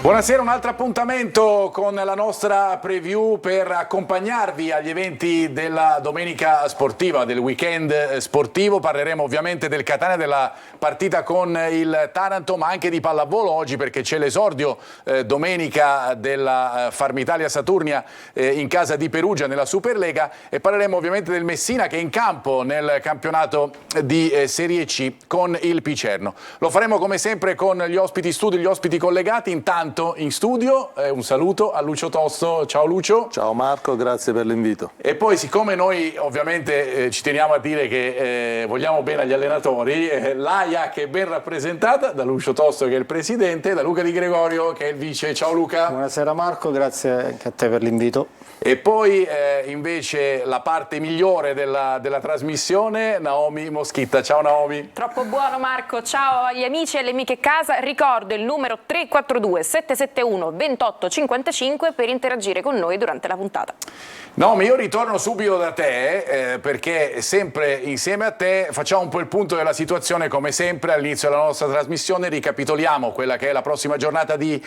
Buonasera, un altro appuntamento con la nostra preview per accompagnarvi agli eventi della domenica sportiva, del weekend sportivo. Parleremo ovviamente del Catania, della partita con il Taranto, ma anche di pallavolo oggi, perché c'è l'esordio domenica della Farmitalia Saturnia in casa di Perugia nella Superlega, e parleremo ovviamente del Messina che è in campo nel campionato di Serie C con il Picerno. Lo faremo come sempre con gli ospiti studio, gli ospiti collegati. Intanto in studio un saluto a Lucio Tosto. Ciao Lucio. Ciao Marco, grazie per l'invito. E poi, siccome noi ovviamente ci teniamo a dire che vogliamo bene agli allenatori, l'AIA che è ben rappresentata da Lucio Tosto che è il presidente, da Luca Di Gregorio che è il vice. Ciao Luca. Buonasera Marco, grazie anche a te per l'invito. E poi invece la parte migliore della trasmissione, Naomi Moschitta. Ciao Naomi. Troppo buono Marco, ciao agli amici e alle amiche a casa. Ricordo il numero 342 771 2855 per interagire con noi durante la puntata. Naomi, io ritorno subito da te perché sempre insieme a te facciamo un po' il punto della situazione, come sempre all'inizio della nostra trasmissione. Ricapitoliamo quella che è la prossima giornata di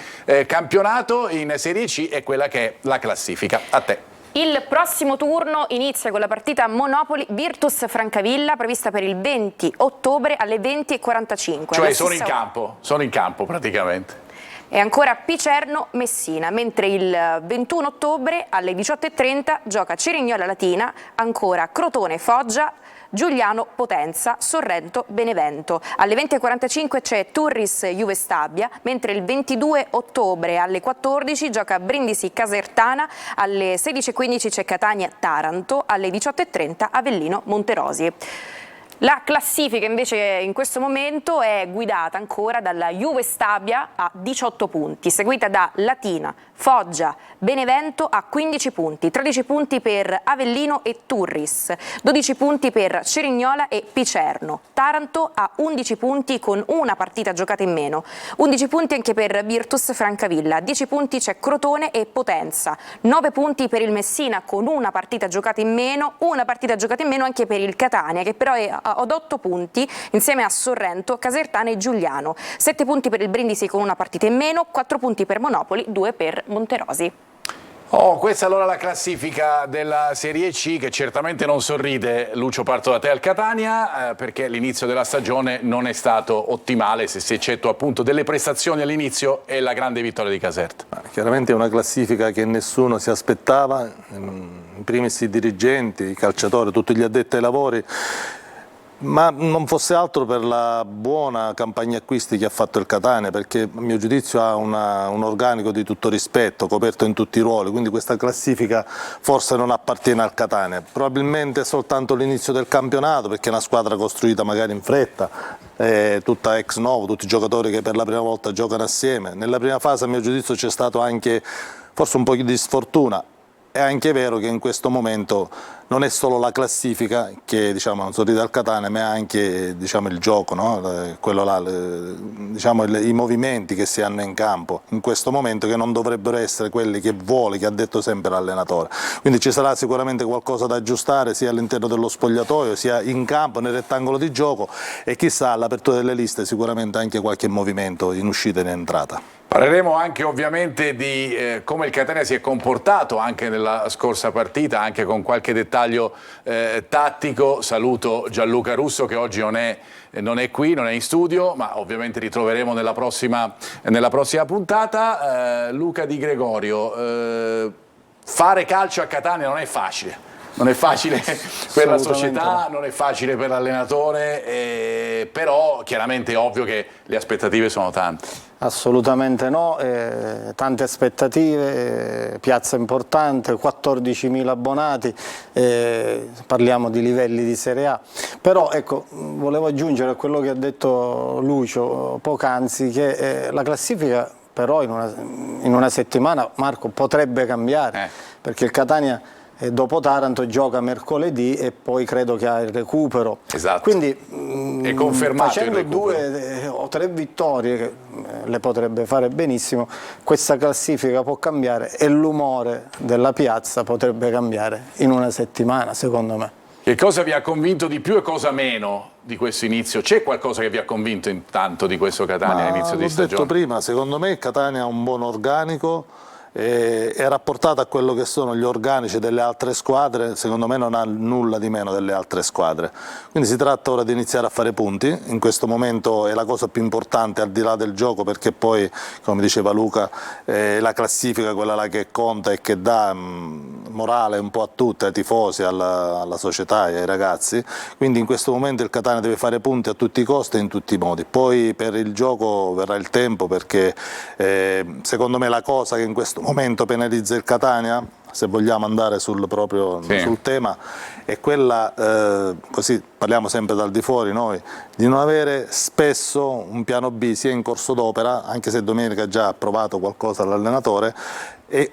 campionato in Serie C e quella che è la classifica. A te. Il prossimo turno inizia con la partita Monopoli Virtus Francavilla, prevista per il 20 ottobre alle 20:45. Cioè sono in campo praticamente. E ancora Picerno Messina, mentre il 21 ottobre alle 18:30 gioca Cerignola Latina, ancora Crotone Foggia, Giuliano Potenza, Sorrento Benevento. Alle 20:45 c'è Turris Juve Stabia, mentre il 22 ottobre alle 14 gioca Brindisi Casertana, alle 16:15 c'è Catania Taranto, alle 18:30 Avellino Monterosi. La classifica invece in questo momento è guidata ancora dalla Juve Stabia a 18 punti, seguita da Latina, Foggia, Benevento a 15 punti, 13 punti per Avellino e Turris, 12 punti per Cerignola e Picerno, Taranto a 11 punti con una partita giocata in meno, 11 punti anche per Virtus Francavilla, 10 punti c'è Crotone e Potenza, 9 punti per il Messina con una partita giocata in meno, una partita giocata in meno anche per il Catania che però è ad 8 punti insieme a Sorrento, Casertana e Giuliano, 7 punti per il Brindisi con una partita in meno, 4 punti per Monopoli, 2 per Monterosi. Questa allora la classifica della Serie C, che certamente non sorride. Lucio, parto da te al Catania, perché l'inizio della stagione non è stato ottimale, se si eccettua appunto delle prestazioni all'inizio e la grande vittoria di Caserta. Chiaramente è una classifica che nessuno si aspettava, in primis i dirigenti, i calciatori, tutti gli addetti ai lavori, ma non fosse altro per la buona campagna acquisti che ha fatto il Catania, perché a mio giudizio ha un organico di tutto rispetto, coperto in tutti i ruoli, quindi questa classifica forse non appartiene al Catania, probabilmente è soltanto l'inizio del campionato, perché è una squadra costruita magari in fretta, tutta ex novo, tutti i giocatori che per la prima volta giocano assieme. Nella prima fase a mio giudizio c'è stato anche forse un po' di sfortuna. È anche vero che in questo momento non è solo la classifica che non sorride al Catania, ma è anche il gioco, no? Quello là, i movimenti che si hanno in campo in questo momento, che non dovrebbero essere quelli che vuole, che ha detto sempre l'allenatore. Quindi ci sarà sicuramente qualcosa da aggiustare sia all'interno dello spogliatoio, sia in campo, nel rettangolo di gioco, e chissà all'apertura delle liste sicuramente anche qualche movimento in uscita e in entrata. Parleremo anche ovviamente di come il Catania si è comportato anche nella scorsa partita, anche con qualche dettaglio tattico. Saluto Gianluca Russo che oggi non è qui, non è in studio, ma ovviamente ritroveremo nella prossima puntata. Luca Di Gregorio, fare calcio a Catania non è facile. Non è facile per la società, non è facile per l'allenatore, però chiaramente è ovvio che le aspettative sono tante. Assolutamente no, tante aspettative, piazza importante, 14.000 abbonati, parliamo di livelli di Serie A, però ecco, volevo aggiungere a quello che ha detto Lucio poc'anzi che la classifica però in una settimana, Marco, potrebbe cambiare, perché il Catania dopo Taranto gioca mercoledì e poi credo che ha il recupero. Esatto. Quindi è confermato facendo il recupero. 2 o 3 vittorie, che le potrebbe fare benissimo, questa classifica può cambiare e l'umore della piazza potrebbe cambiare in una settimana, secondo me. Che cosa vi ha convinto di più e cosa meno di questo inizio? C'è qualcosa che vi ha convinto intanto di questo Catania all'inizio di stagione? L'ho detto prima, secondo me Catania ha un buon organico, e rapportato a quello che sono gli organici delle altre squadre, secondo me non ha nulla di meno delle altre squadre. Quindi si tratta ora di iniziare a fare punti, in questo momento è la cosa più importante al di là del gioco, perché poi, come diceva Luca, la classifica quella là che conta e che dà morale un po' a tutti, ai tifosi, alla società e ai ragazzi. Quindi in questo momento il Catania deve fare punti a tutti i costi e in tutti i modi. Poi per il gioco verrà il tempo, perché secondo me la cosa che in questo momento penalizza il Catania, se vogliamo andare sul tema, è quella, così parliamo sempre dal di fuori noi, di non avere spesso un piano B sia in corso d'opera, anche se domenica già ha approvato qualcosa l'allenatore,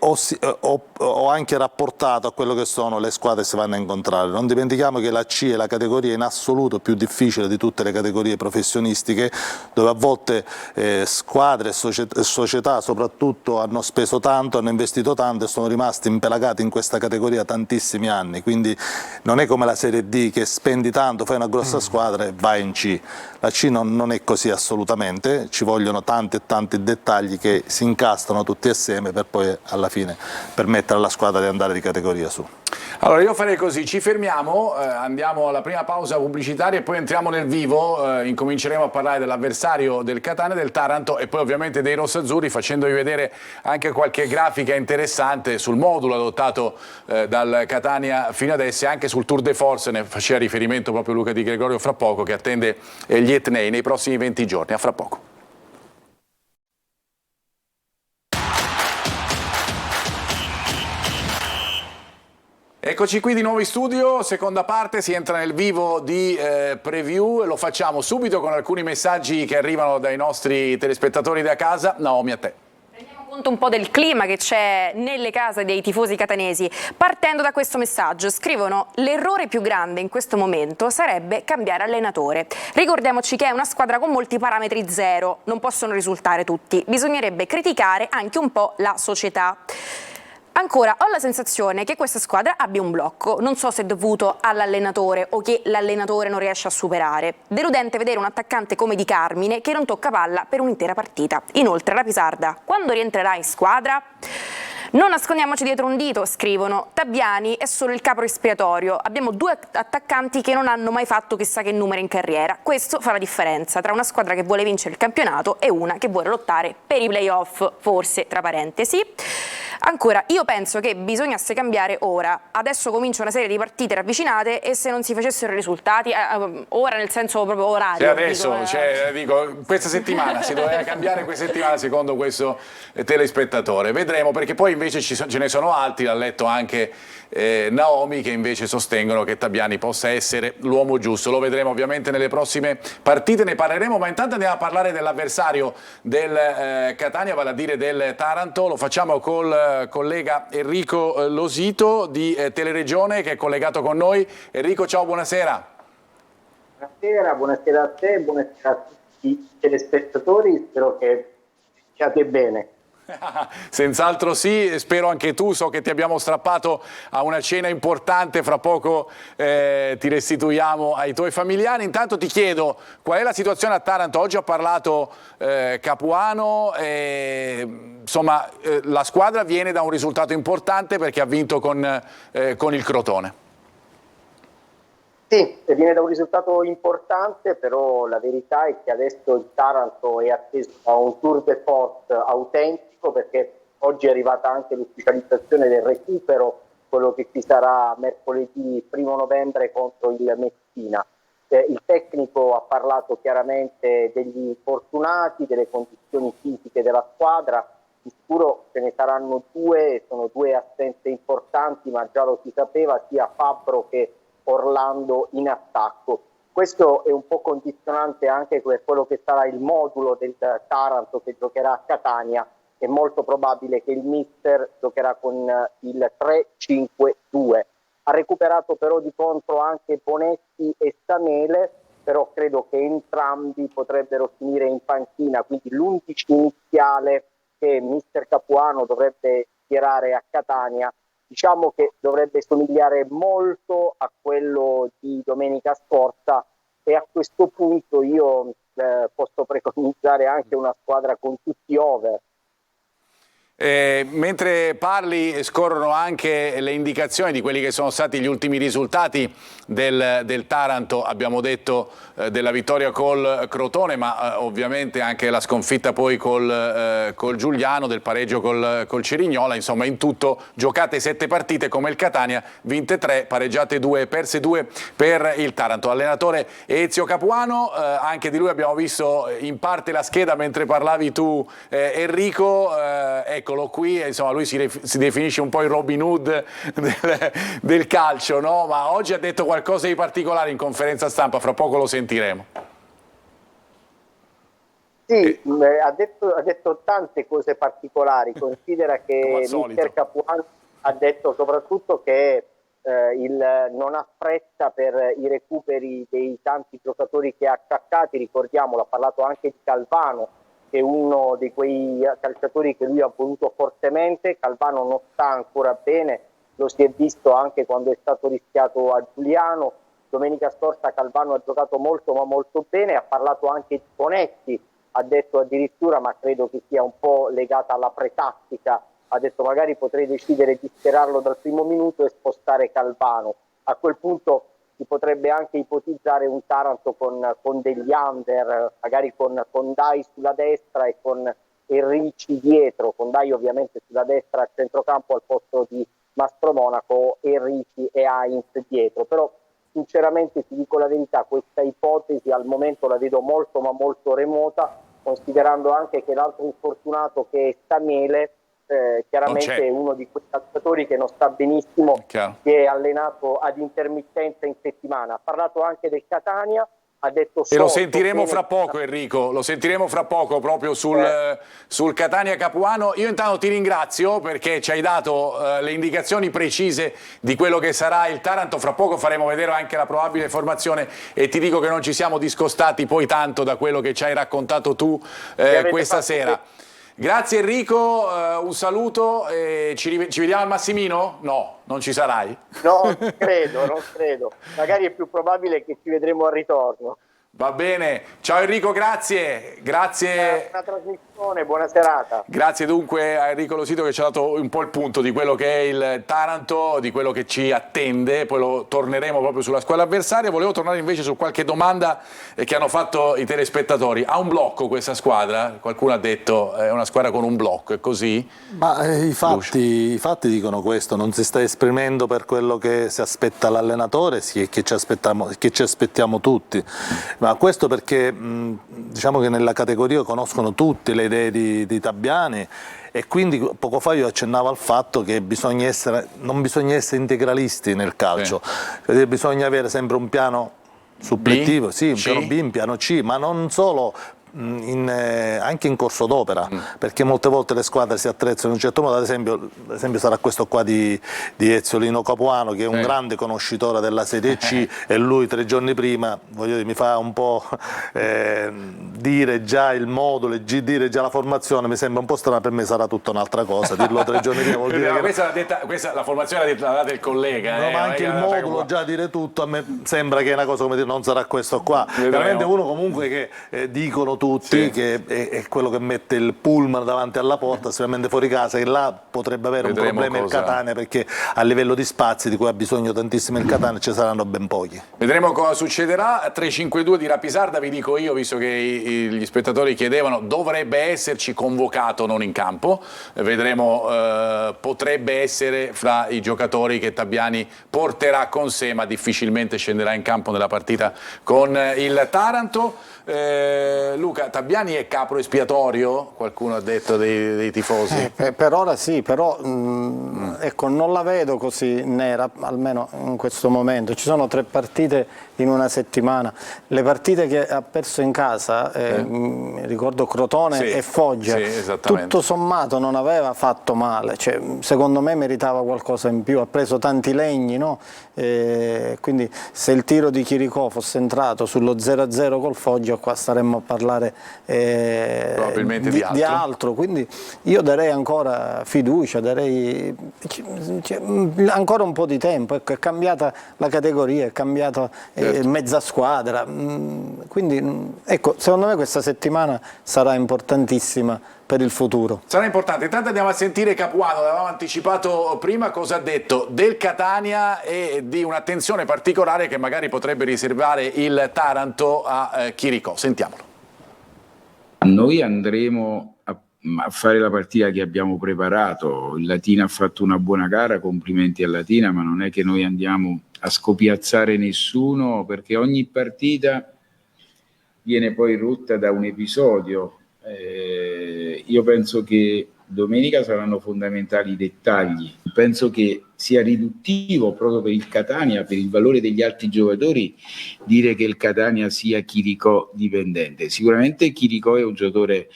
o anche rapportato a quello che sono le squadre che si vanno a incontrare. Non dimentichiamo che la C è la categoria in assoluto più difficile di tutte le categorie professionistiche, dove a volte squadre e società soprattutto hanno speso tanto, hanno investito tanto e sono rimasti impelagati in questa categoria tantissimi anni. Quindi non è come la Serie D che spendi tanto, fai una grossa squadra e vai in C. La C non è così assolutamente, ci vogliono tanti e tanti dettagli che si incastrano tutti assieme per poi alla fine permettere alla squadra di andare di categoria su. Allora io farei così, ci fermiamo, andiamo alla prima pausa pubblicitaria e poi entriamo nel vivo, incominceremo a parlare dell'avversario del Catania, del Taranto e poi ovviamente dei rossazzurri, facendovi vedere anche qualche grafica interessante sul modulo adottato dal Catania fino adesso e anche sul Tour de Force, ne faceva riferimento proprio Luca Di Gregorio fra poco, che attende gli etnei nei prossimi 20 giorni. A fra poco. Eccoci qui di nuovo in studio, seconda parte, si entra nel vivo di preview e lo facciamo subito con alcuni messaggi che arrivano dai nostri telespettatori da casa. Naomi, a te. Rendiamo conto un po' del clima che c'è nelle case dei tifosi catanesi. Partendo da questo messaggio, scrivono: l'errore più grande in questo momento sarebbe cambiare allenatore. Ricordiamoci che è una squadra con molti parametri zero, non possono risultare tutti, bisognerebbe criticare anche un po' la società. Ancora, ho la sensazione che questa squadra abbia un blocco, non so se è dovuto all'allenatore o che l'allenatore non riesce a superare. Deludente vedere un attaccante come Di Carmine che non tocca palla per un'intera partita. Inoltre, la Pisarda, quando rientrerà in squadra? Non nascondiamoci dietro un dito, scrivono. Tabiani è solo il capo espiatorio. Abbiamo due attaccanti che non hanno mai fatto chissà che numero in carriera. Questo fa la differenza tra una squadra che vuole vincere il campionato e una che vuole lottare per i playoff, forse tra parentesi. Ancora, io penso che bisognasse cambiare ora. Adesso comincia una serie di partite ravvicinate e se non si facessero i risultati, ora nel senso proprio orario. Cioè adesso, dico, questa settimana, si doveva cambiare questa settimana secondo questo telespettatore. Vedremo, perché poi invece ce ne sono altri, l'ha letto anche Naomi, che invece sostengono che Tabiani possa essere l'uomo giusto. Lo vedremo ovviamente nelle prossime partite, ne parleremo, ma intanto andiamo a parlare dell'avversario del Catania, vale a dire del Taranto. Lo facciamo col collega Enrico Losito di Teleregione, che è collegato con noi. Enrico, ciao, buonasera. Buonasera a te, buonasera a tutti i telespettatori, spero che siate bene. Senz'altro sì, spero anche tu, so che ti abbiamo strappato a una cena importante, fra poco ti restituiamo ai tuoi familiari. Intanto ti chiedo qual è la situazione a Taranto. Oggi ha parlato Capuano, insomma la squadra viene da un risultato importante perché ha vinto con il Crotone. Sì, viene da un risultato importante, però la verità è che adesso il Taranto è atteso a un tour de force autentico, perché oggi è arrivata anche l'ufficializzazione del recupero, quello che ci sarà mercoledì 1 novembre contro il Messina. Il tecnico ha parlato chiaramente degli infortunati, delle condizioni fisiche della squadra. Di sicuro ce ne saranno due, sono due assenze importanti, ma già lo si sapeva, sia Fabbro che Orlando in attacco. Questo è un po' condizionante anche per quello che sarà il modulo del Taranto che giocherà a Catania. È molto probabile che il mister giocherà con il 3-5-2. Ha recuperato però di contro anche Bonetti e Stanele, però credo che entrambi potrebbero finire in panchina, quindi l'11 iniziale che mister Capuano dovrebbe schierare a Catania diciamo che dovrebbe somigliare molto a quello di domenica scorsa, e a questo punto io posso preconizzare anche una squadra con tutti over. Mentre parli scorrono anche le indicazioni di quelli che sono stati gli ultimi risultati del Taranto. Abbiamo detto della vittoria col Crotone, ma ovviamente anche la sconfitta poi col Giuliano, del pareggio col Cerignola. Insomma, in tutto giocate 7 partite come il Catania, vinte 3, pareggiate 2, perse 2 per il Taranto. Allenatore Ezio Capuano, anche di lui abbiamo visto in parte la scheda mentre parlavi tu, Enrico. Eccolo qui, insomma lui si definisce un po' il Robin Hood del calcio, no? Ma oggi ha detto qualcosa di particolare in conferenza stampa, fra poco lo sentiremo. Sì, ha detto tante cose particolari. Considera che mister Capuano ha detto soprattutto che non ha fretta per i recuperi dei tanti giocatori che ha accattati. Ricordiamolo, ha parlato anche di Calvano, che è uno di quei calciatori che lui ha voluto fortemente. Calvano non sta ancora bene, lo si è visto anche quando è stato rischiato a Giuliano. Domenica scorsa Calvano ha giocato molto ma molto bene. Ha parlato anche di Bonetti, ha detto addirittura, ma credo che sia un po' legata alla pretattica, ha detto magari potrei decidere di schierarlo dal primo minuto e spostare Calvano. A quel punto si potrebbe anche ipotizzare un Taranto con degli under, magari con Dai sulla destra e con Enrici dietro, con Dai ovviamente sulla destra a centrocampo al posto di Mastro Monaco, Enrici e Heinz dietro. Però sinceramente ti dico la verità, questa ipotesi al momento la vedo molto ma molto remota, considerando anche che l'altro infortunato, che è Stamiele, chiaramente è uno di quei calciatori che non sta benissimo, che è allenato ad intermittenza in settimana. Ha parlato anche del Catania, ha detto e lo sentiremo fra poco, Enrico, lo sentiremo fra poco proprio sul Catania Capuano. Io intanto ti ringrazio perché ci hai dato le indicazioni precise di quello che sarà il Taranto. Fra poco faremo vedere anche la probabile formazione e ti dico che non ci siamo discostati poi tanto da quello che ci hai raccontato tu questa sera. Grazie Enrico, un saluto, ci vediamo al Massimino? No, non ci sarai? No, non credo. Magari è più probabile che ci vedremo al ritorno. Va bene, ciao Enrico, grazie. Buona trasmissione, buona serata. Grazie dunque a Enrico Losito che ci ha dato un po' il punto di quello che è il Taranto, di quello che ci attende, poi lo torneremo proprio sulla squadra avversaria. Volevo tornare invece su qualche domanda che hanno fatto i telespettatori. Ha un blocco questa squadra? Qualcuno ha detto è una squadra con un blocco, è così? Ma i fatti dicono questo, non si sta esprimendo per quello che si aspetta l'allenatore, che ci aspettiamo tutti. Ma questo perché diciamo che nella categoria conoscono tutti le idee di Tabbiani e quindi poco fa io accennavo al fatto che non bisogna essere integralisti nel calcio, cioè, bisogna avere sempre un piano suppletivo, un piano B, un piano C, ma non solo anche in corso d'opera, perché molte volte le squadre si attrezzano in un certo modo. Ad esempio sarà questo qua di Ezio Capuano, che è un grande conoscitore della Serie C, e lui 3 giorni prima, voglio dire, mi fa un po' dire già il modulo, dire già la formazione, mi sembra un po' strano. Per me sarà tutta un'altra cosa, dirlo 3 giorni prima vuol dire questa la formazione l'ha data il collega, no, ma anche il modulo, già dire tutto, a me sembra che è una cosa, come dire, non sarà questo qua. Veramente uno comunque che dicono tutti che è quello che mette il pullman davanti alla porta, sicuramente fuori casa, che là potrebbe avere un problema il Catania, perché a livello di spazi, di cui ha bisogno tantissimo il Catania, ci saranno ben pochi. Vedremo cosa succederà. 3-5-2 di Rapisarda, vi dico io, visto che gli spettatori chiedevano, dovrebbe esserci convocato, non in campo. Vedremo, potrebbe essere fra i giocatori che Tabbiani porterà con sé, ma difficilmente scenderà in campo nella partita con il Taranto. Luca, Tabbiani è capro espiatorio? Qualcuno ha detto dei tifosi? Per ora sì, però ecco, non la vedo così nera, almeno in questo momento. Ci sono 3 partite in una settimana. Le partite che ha perso in casa, ricordo Crotone e Foggia, tutto sommato non aveva fatto male, cioè, secondo me meritava qualcosa in più, ha preso tanti legni, no? Quindi se il tiro di Chiricò fosse entrato sullo 0-0 col Foggia, qua staremmo a parlare parlare probabilmente di altro, quindi io darei ancora fiducia, darei ancora un po' di tempo, ecco, è cambiata la categoria, è cambiata mezza squadra, quindi ecco, secondo me questa settimana sarà importantissima per il futuro. Sarà importante. Intanto andiamo a sentire Capuano, l'avevamo anticipato prima, cosa ha detto del Catania e di un'attenzione particolare che magari potrebbe riservare il Taranto a Chirico. Sentiamolo. Noi andremo a fare la partita che abbiamo preparato. Il Latina ha fatto una buona gara, complimenti al Latina, ma non è che noi andiamo a scopiazzare nessuno, perché ogni partita viene poi rotta da un episodio. Io penso che domenica saranno fondamentali i dettagli. Penso che sia riduttivo proprio per il Catania, per il valore degli altri giocatori, dire che il Catania sia Chirico dipendente. Sicuramente Chirico è un giocatore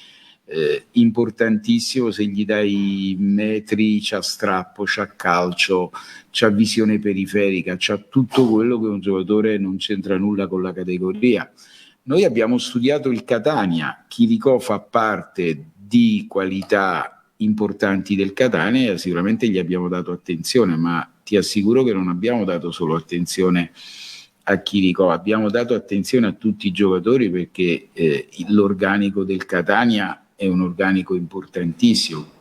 importantissimo, se gli dai metri, c'ha strappo, c'ha calcio, c'ha visione periferica, c'ha tutto quello che un giocatore non c'entra nulla con la categoria. Noi abbiamo studiato il Catania, Chirico fa parte di qualità importanti del Catania e sicuramente gli abbiamo dato attenzione, ma ti assicuro che non abbiamo dato solo attenzione a Chirico, abbiamo dato attenzione a tutti i giocatori, perché l'organico del Catania è un organico importantissimo.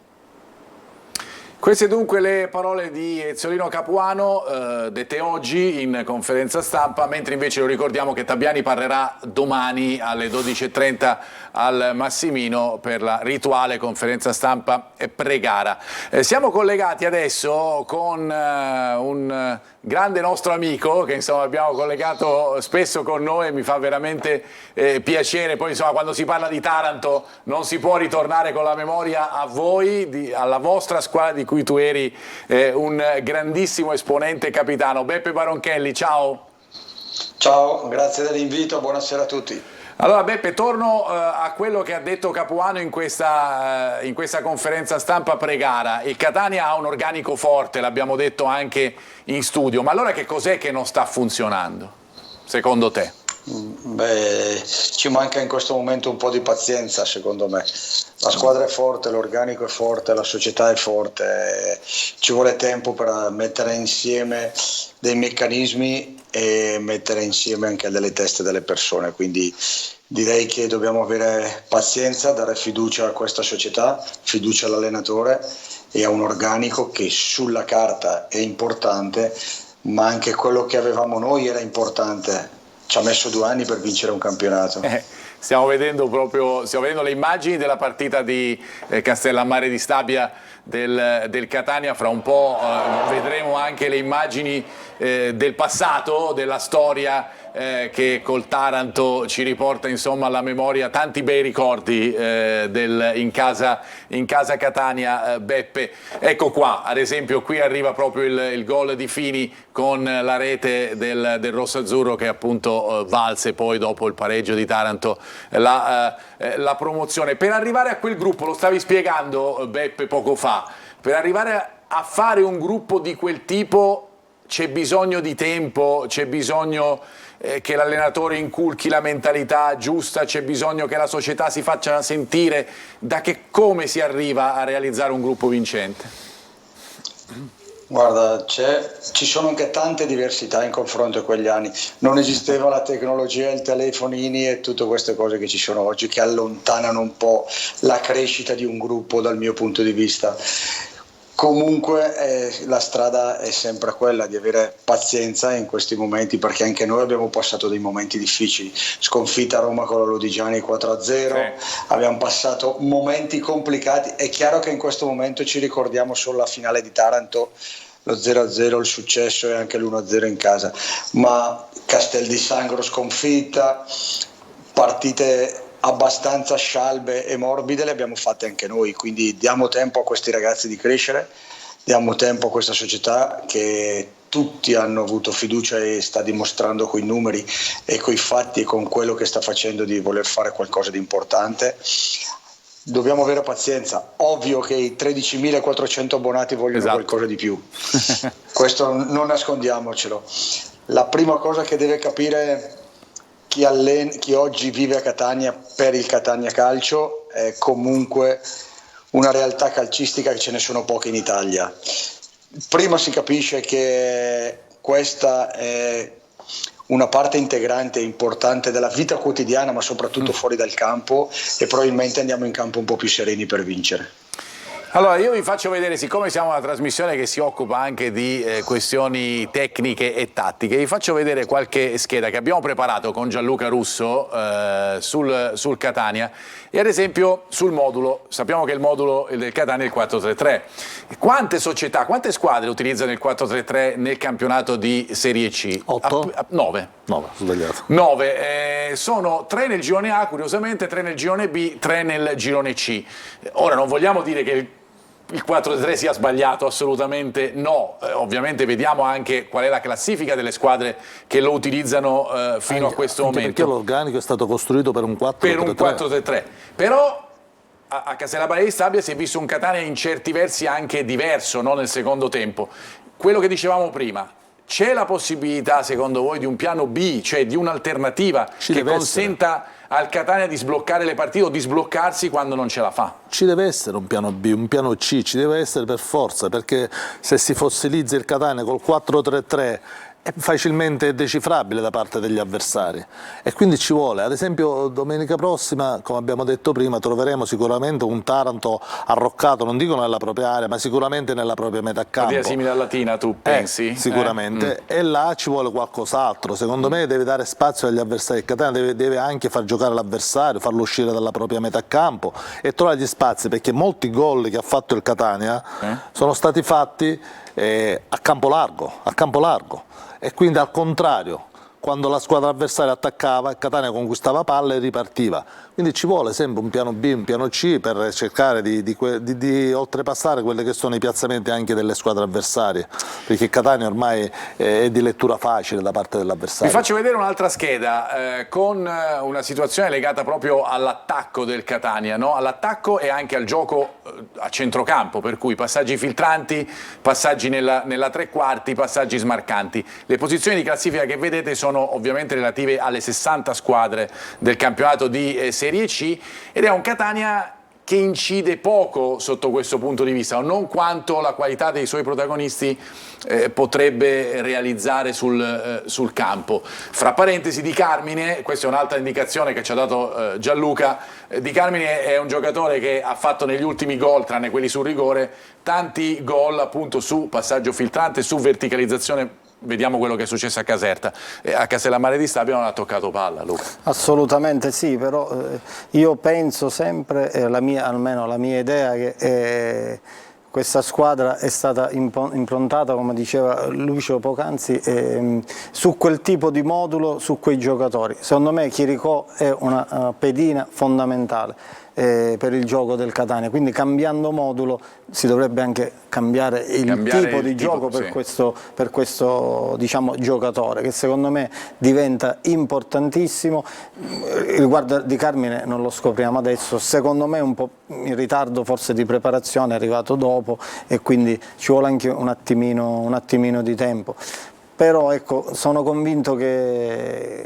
Queste dunque le parole di Ezzolino Capuano, dette oggi in conferenza stampa, mentre invece lo ricordiamo che Tabiani parlerà domani alle 12:30 al Massimino per la rituale conferenza stampa pre-gara. Siamo collegati adesso con un grande nostro amico che insomma abbiamo collegato spesso con noi e mi fa veramente piacere. Poi insomma quando si parla di Taranto non si può ritornare con la memoria a voi, alla vostra squadra di cui tu eri un grandissimo esponente capitano. Beppe Baronchelli, ciao. Ciao, grazie dell'invito, buonasera a tutti. Allora Beppe, torno a quello che ha detto Capuano in questa conferenza stampa pre-gara. Il Catania ha un organico forte, l'abbiamo detto anche in studio, ma allora che cos'è che non sta funzionando, secondo te? Beh, ci manca in questo momento un po' di pazienza, secondo me. La squadra è forte, l'organico è forte, la società è forte, ci vuole tempo per mettere insieme dei meccanismi e mettere insieme anche delle teste delle persone, quindi direi che dobbiamo avere pazienza, dare fiducia a questa società, fiducia all'allenatore e a un organico che sulla carta è importante, ma anche quello che avevamo noi era importante. Ci ha messo 2 anni per vincere un campionato. Stiamo vedendo le immagini della partita di Castellammare di Stabia del Catania, fra un po' vedremo anche le immagini del passato, della storia che col Taranto ci riporta insomma alla memoria tanti bei ricordi in casa Catania. Beppe, ecco qua, ad esempio qui arriva proprio il gol di Fini con la rete del Rossazzurro che appunto valse poi dopo il pareggio di Taranto la promozione. Per arrivare a quel gruppo, lo stavi spiegando Beppe poco fa, per arrivare a fare un gruppo di quel tipo c'è bisogno di tempo, c'è bisogno che l'allenatore inculchi la mentalità giusta, c'è bisogno che la società si faccia sentire. Come si arriva a realizzare un gruppo vincente? Guarda, ci sono anche tante diversità in confronto a quegli anni. Non esisteva la tecnologia, i telefonini e tutte queste cose che ci sono oggi, che allontanano un po' la crescita di un gruppo dal mio punto di vista. Comunque la strada è sempre quella di avere pazienza in questi momenti, perché anche noi abbiamo passato dei momenti difficili, sconfitta a Roma con la Lodigiani 4-0, abbiamo passato momenti complicati. È chiaro che in questo momento ci ricordiamo solo la finale di Taranto, lo 0-0, il successo e anche l'1-0 in casa, ma Castel di Sangro sconfitta, partite abbastanza scialbe e morbide le abbiamo fatte anche noi, quindi diamo tempo a questi ragazzi di crescere, diamo tempo a questa società che tutti hanno avuto fiducia e sta dimostrando coi numeri e coi fatti e con quello che sta facendo di voler fare qualcosa di importante. Dobbiamo avere pazienza, ovvio che i 13.400 abbonati vogliono qualcosa di più, questo non nascondiamocelo. La prima cosa che deve capire chi oggi vive a Catania per il Catania Calcio è comunque una realtà calcistica che ce ne sono poche in Italia. Prima si capisce che questa è una parte integrante e importante della vita quotidiana, ma soprattutto fuori dal campo, e probabilmente andiamo in campo un po' più sereni per vincere. Allora, io vi faccio vedere, siccome siamo una trasmissione che si occupa anche di questioni tecniche e tattiche, vi faccio vedere qualche scheda che abbiamo preparato con Gianluca Russo sul Catania, e ad esempio sul modulo. Sappiamo che il modulo del Catania è il 4-3-3. Quante società, quante squadre utilizzano il 4-3-3 nel campionato di Serie C? 8? 9. 9, sbagliato. 9, sono 3 nel girone A, curiosamente 3 nel girone B, 3 nel girone C. Ora non vogliamo dire che il 4-3 sia sbagliato, assolutamente no. Ovviamente vediamo anche qual è la classifica delle squadre che lo utilizzano fino a questo momento. Perché l'organico è stato costruito per un 4-3-3. Per un 4-3-3. Però a Castellammare di Stabia si è visto un Catania in certi versi anche diverso, no? Nel secondo tempo. Quello che dicevamo prima, c'è la possibilità secondo voi di un piano B, cioè di un'alternativa che consenta al Catania di sbloccare le partite o di sbloccarsi quando non ce la fa? Ci deve essere un piano B, un piano C, ci deve essere per forza, perché se si fossilizza il Catania col 4-3-3 è facilmente decifrabile da parte degli avversari, e quindi ci vuole. Ad esempio domenica prossima, come abbiamo detto prima, troveremo sicuramente un Taranto arroccato, non dico nella propria area, ma sicuramente nella propria metà campo. Simile alla Latina, tu pensi? Sicuramente, e là ci vuole qualcos'altro. Secondo me deve dare spazio agli avversari. Il Catania deve anche far giocare l'avversario, farlo uscire dalla propria metà campo e trovare gli spazi, perché molti gol che ha fatto il Catania sono stati fatti a campo largo, e quindi al contrario, quando la squadra avversaria attaccava, il Catania conquistava palla e ripartiva. Quindi ci vuole sempre un piano B, un piano C per cercare di oltrepassare quelli che sono i piazzamenti anche delle squadre avversarie, perché il Catania ormai è di lettura facile da parte dell'avversario. Vi faccio vedere un'altra scheda con una situazione legata proprio all'attacco del Catania, no? All'attacco e anche al gioco a centrocampo, per cui passaggi filtranti, passaggi nella tre quarti, passaggi smarcanti. Le posizioni di classifica che vedete sono ovviamente relative alle 60 squadre del campionato di Serie C, ed è un Catania che incide poco sotto questo punto di vista, non quanto la qualità dei suoi protagonisti potrebbe realizzare sul campo. Fra parentesi, Di Carmine, questa è un'altra indicazione che ci ha dato Gianluca, Di Carmine è un giocatore che ha fatto negli ultimi gol, tranne quelli sul rigore, tanti gol appunto su passaggio filtrante, su verticalizzazione. Vediamo quello che è successo a Caserta. A Castellammare di Stabia non ha toccato palla, Luca. Assolutamente sì, però io penso sempre, almeno la mia idea, che questa squadra è stata improntata, come diceva Lucio poc'anzi, su quel tipo di modulo, su quei giocatori. Secondo me Chiricò è una pedina fondamentale per il gioco del Catania, quindi cambiando modulo si dovrebbe anche cambiare il tipo di gioco per questo diciamo, giocatore, che secondo me diventa importantissimo. Riguardo Di Carmine non lo scopriamo adesso, secondo me un po' in ritardo forse di preparazione, è arrivato dopo e quindi ci vuole anche un attimino di tempo. Però ecco, sono convinto che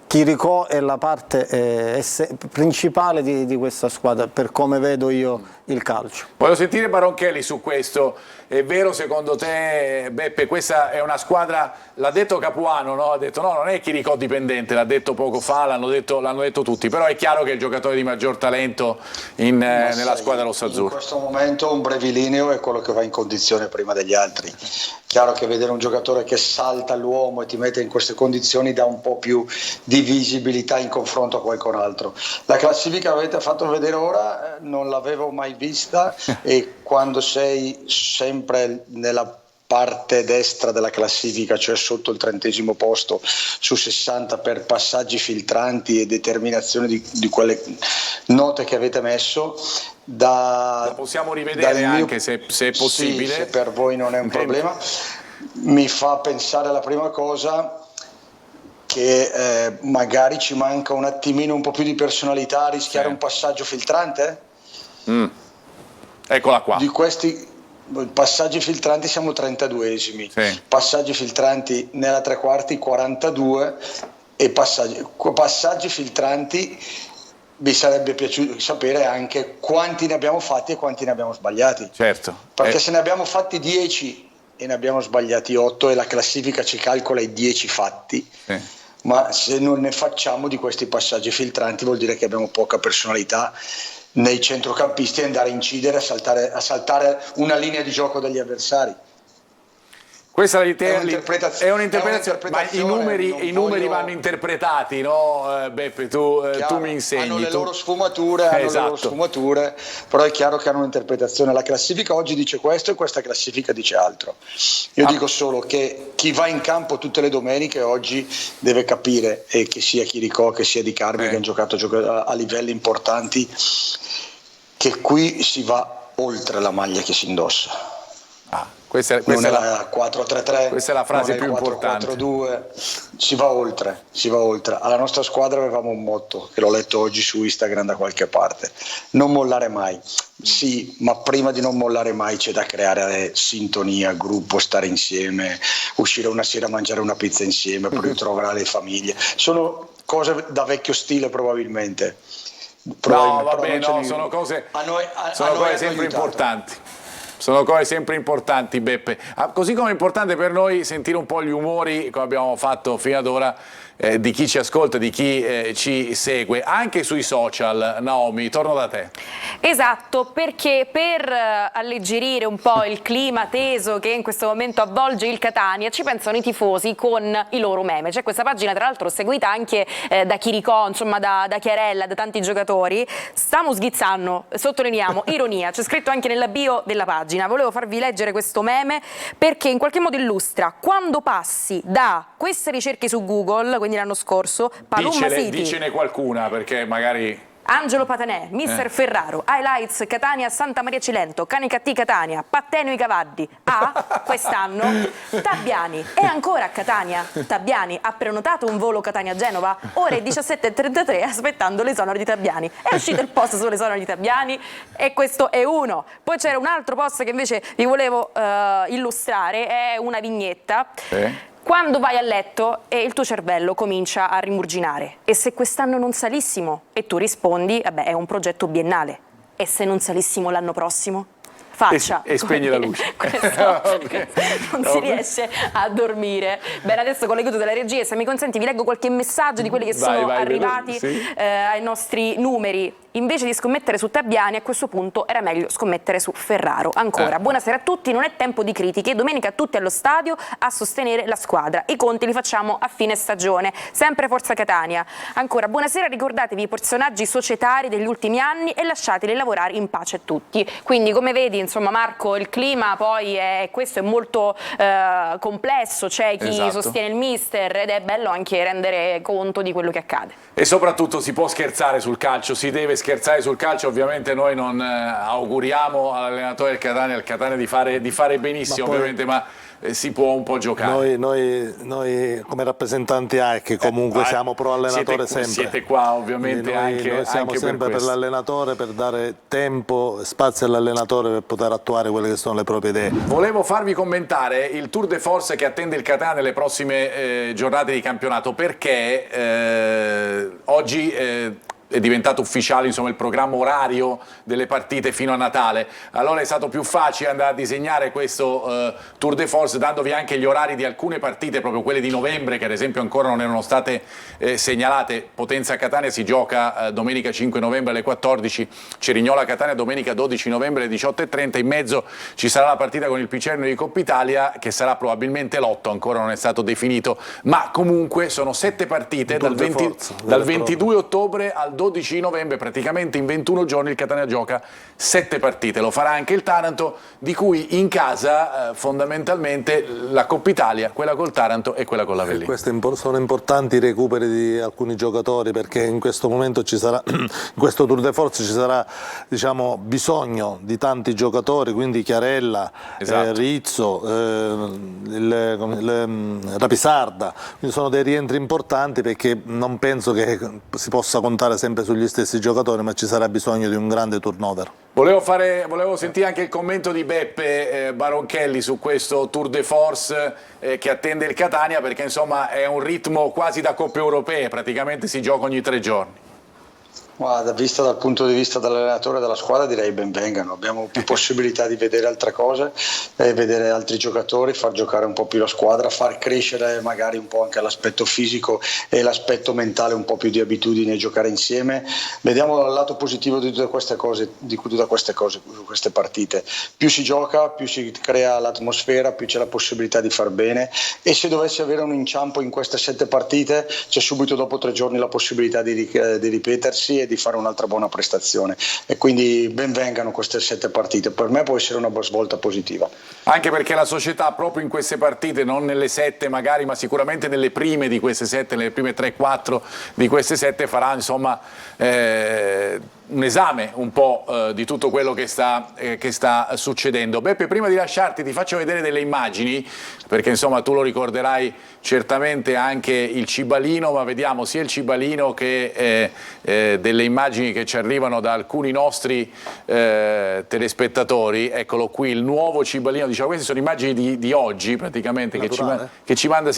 Chiricò è la parte principale di questa squadra, per come vedo io il calcio. Voglio sentire Baronchelli su questo. È vero secondo te, Beppe, questa è una squadra, l'ha detto Capuano, no? Ha detto no, non è Chiricò dipendente, l'ha detto poco fa, l'hanno detto tutti, però è chiaro che è il giocatore di maggior talento nella squadra rossazzurra. In questo momento un brevilineo è quello che va in condizione prima degli altri. Chiaro che vedere un giocatore che salta l'uomo e ti mette in queste condizioni dà un po' più di visibilità in confronto a qualcun altro. La classifica che avete fatto vedere ora non l'avevo mai vista, e quando sei sempre nella parte destra della classifica, cioè sotto il 30° posto su 60 per passaggi filtranti e determinazione di quelle note che avete messo, la possiamo rivedere anche se è possibile. Sì, se per voi non è un problema. Mi fa pensare alla prima cosa che magari ci manca un attimino un po' più di personalità a rischiare un passaggio filtrante. Eccola qua. Di questi passaggi filtranti siamo 32esimi, passaggi filtranti nella tre quarti 42, e passaggi filtranti. Vi sarebbe piaciuto sapere anche quanti ne abbiamo fatti e quanti ne abbiamo sbagliati. Certo. Perché se ne abbiamo fatti 10 e ne abbiamo sbagliati 8 e la classifica ci calcola i 10 fatti, ma se non ne facciamo di questi passaggi filtranti vuol dire che abbiamo poca personalità nei centrocampisti e andare a incidere, a saltare una linea di gioco degli avversari. Questa è un'interpretazione, ma i numeri vanno interpretati, no? Beppe, tu mi insegni. Hanno le loro sfumature, però è chiaro che hanno un'interpretazione. La classifica oggi dice questo e questa classifica dice altro. Io dico solo che chi va in campo tutte le domeniche oggi deve capire, e che sia Chirico, che sia Di Carmi, che hanno giocato a livelli importanti, che qui si va oltre la maglia che si indossa. Questa non è la 4-3-3, questa è la frase più 4-4-2, importante. si va oltre. Alla nostra squadra avevamo un motto, che l'ho letto oggi su Instagram da qualche parte: non mollare mai. Sì, ma prima di non mollare mai c'è da creare sintonia, gruppo, stare insieme, uscire una sera a mangiare una pizza insieme, poi ritrovare le famiglie. Sono cose da vecchio stile probabilmente. Sono cose sempre importanti. Sono cose sempre importanti, Beppe. Così come è importante per noi sentire un po' gli umori, come abbiamo fatto fino ad ora, di chi ci ascolta, di chi ci segue, anche sui social. Naomi, torno da te. Esatto, perché per alleggerire un po' il clima teso che in questo momento avvolge il Catania, ci pensano i tifosi con i loro meme. C'è questa pagina, tra l'altro, seguita anche da Chirico, insomma da Chiarella, da tanti giocatori. Stiamo sghizzando, sottolineiamo, ironia, c'è scritto anche nella bio della pagina. Volevo farvi leggere questo meme perché in qualche modo illustra quando passi da queste ricerche su Google, quindi l'anno scorso, Palomma City. Dicene qualcuna, perché magari... Angelo Patanè, Mister Ferraro, Highlights Catania Santa Maria Cilento, Canicattì Catania, Patteno i Cavalli. Quest'anno Tabbiani. E ancora a Catania, Tabbiani ha prenotato un volo Catania-Genova, ore 17:33, aspettando l'esonero di Tabbiani. È uscito il post sull'esonero di Tabbiani e questo è uno. Poi c'era un altro post che invece vi volevo illustrare, è una vignetta. Quando vai a letto e il tuo cervello comincia a rimurginare: e se quest'anno non salissimo? E tu rispondi: vabbè, è un progetto biennale. E se non salissimo l'anno prossimo? Faccia. E spegni la luce. Non si riesce a dormire. Bene, adesso con l'aiuto della regia, se mi consenti, vi leggo qualche messaggio di quelli che sono arrivati ai nostri numeri. Invece di scommettere su Tabbiani, a questo punto era meglio scommettere su Ferraro. Ancora, buonasera a tutti, non è tempo di critiche, domenica tutti allo stadio a sostenere la squadra. I conti li facciamo a fine stagione, sempre Forza Catania. Ancora, buonasera, ricordatevi i personaggi societari degli ultimi anni e lasciateli lavorare in pace tutti. Quindi, come vedi, insomma, Marco, il clima poi questo è molto complesso, c'è chi sostiene il mister ed è bello anche rendere conto di quello che accade. E soprattutto si può scherzare sul calcio, si deve scherzare sul calcio. Ovviamente noi non auguriamo all'allenatore del Catania, al Catania di fare benissimo, ovviamente, ma si può un po' giocare. Noi come rappresentanti AEC comunque siamo pro allenatore sempre. Siete qua ovviamente noi siamo anche sempre per l'allenatore, per dare tempo, spazio all'allenatore per poter attuare quelle che sono le proprie idee. Volevo farvi commentare il tour de force che attende il Catania nelle prossime giornate di campionato, perché oggi è diventato ufficiale, insomma, il programma orario delle partite fino a Natale. Allora è stato più facile andare a disegnare questo tour de force dandovi anche gli orari di alcune partite, proprio quelle di novembre, che ad esempio ancora non erano state segnalate. Potenza-Catania si gioca domenica 5 novembre alle 14, Cerignola-Catania domenica 12 novembre alle 18:30. In mezzo ci sarà la partita con il Picerno di Coppa Italia, che sarà probabilmente l'8, ancora non è stato definito, ma comunque sono 7 partite dal 22 ottobre al 12 novembre, praticamente in 21 giorni il Catania gioca 7 partite. Lo farà anche il Taranto, di cui in casa fondamentalmente la Coppa Italia, quella col Taranto e quella con l'Avellino. Sono importanti i recuperi di alcuni giocatori, perché in questo momento ci sarà, in questo tour de force ci sarà, diciamo, bisogno di tanti giocatori, quindi Chiarella, Rizzo, Rapisarda, quindi sono dei rientri importanti, perché non penso che si possa contare sempre sugli stessi giocatori, ma ci sarà bisogno di un grande turnover. Volevo sentire anche il commento di Beppe Baronchelli su questo tour de force che attende il Catania, perché insomma è un ritmo quasi da coppe europee, praticamente si gioca ogni 3 giorni. Guarda, vista dal punto di vista dell'allenatore della squadra, direi ben vengano. Abbiamo più possibilità di vedere altre cose, vedere altri giocatori, far giocare un po' più la squadra, far crescere magari un po' anche l'aspetto fisico e l'aspetto mentale, un po' più di abitudine a giocare insieme. Vediamo il lato positivo di tutte queste cose, queste partite. Più si gioca, più si crea l'atmosfera, più c'è la possibilità di far bene, e se dovessi avere un inciampo in queste 7 partite, c'è subito dopo 3 giorni la possibilità di ripetersi e di fare un'altra buona prestazione, e quindi ben vengano queste 7 partite. Per me può essere una svolta positiva, anche perché la società proprio in queste partite, non nelle 7 magari, ma sicuramente nelle prime di queste 7, nelle prime 3-4 di queste 7, farà insomma un esame un po' di tutto quello che sta succedendo. Beppe, prima di lasciarti ti faccio vedere delle immagini, perché insomma tu lo ricorderai certamente anche il Cibalino, ma vediamo sia il Cibalino che delle immagini che ci arrivano da alcuni nostri telespettatori. Eccolo qui, il nuovo Cibalino. Diciamo, queste sono immagini di oggi praticamente, che ci manda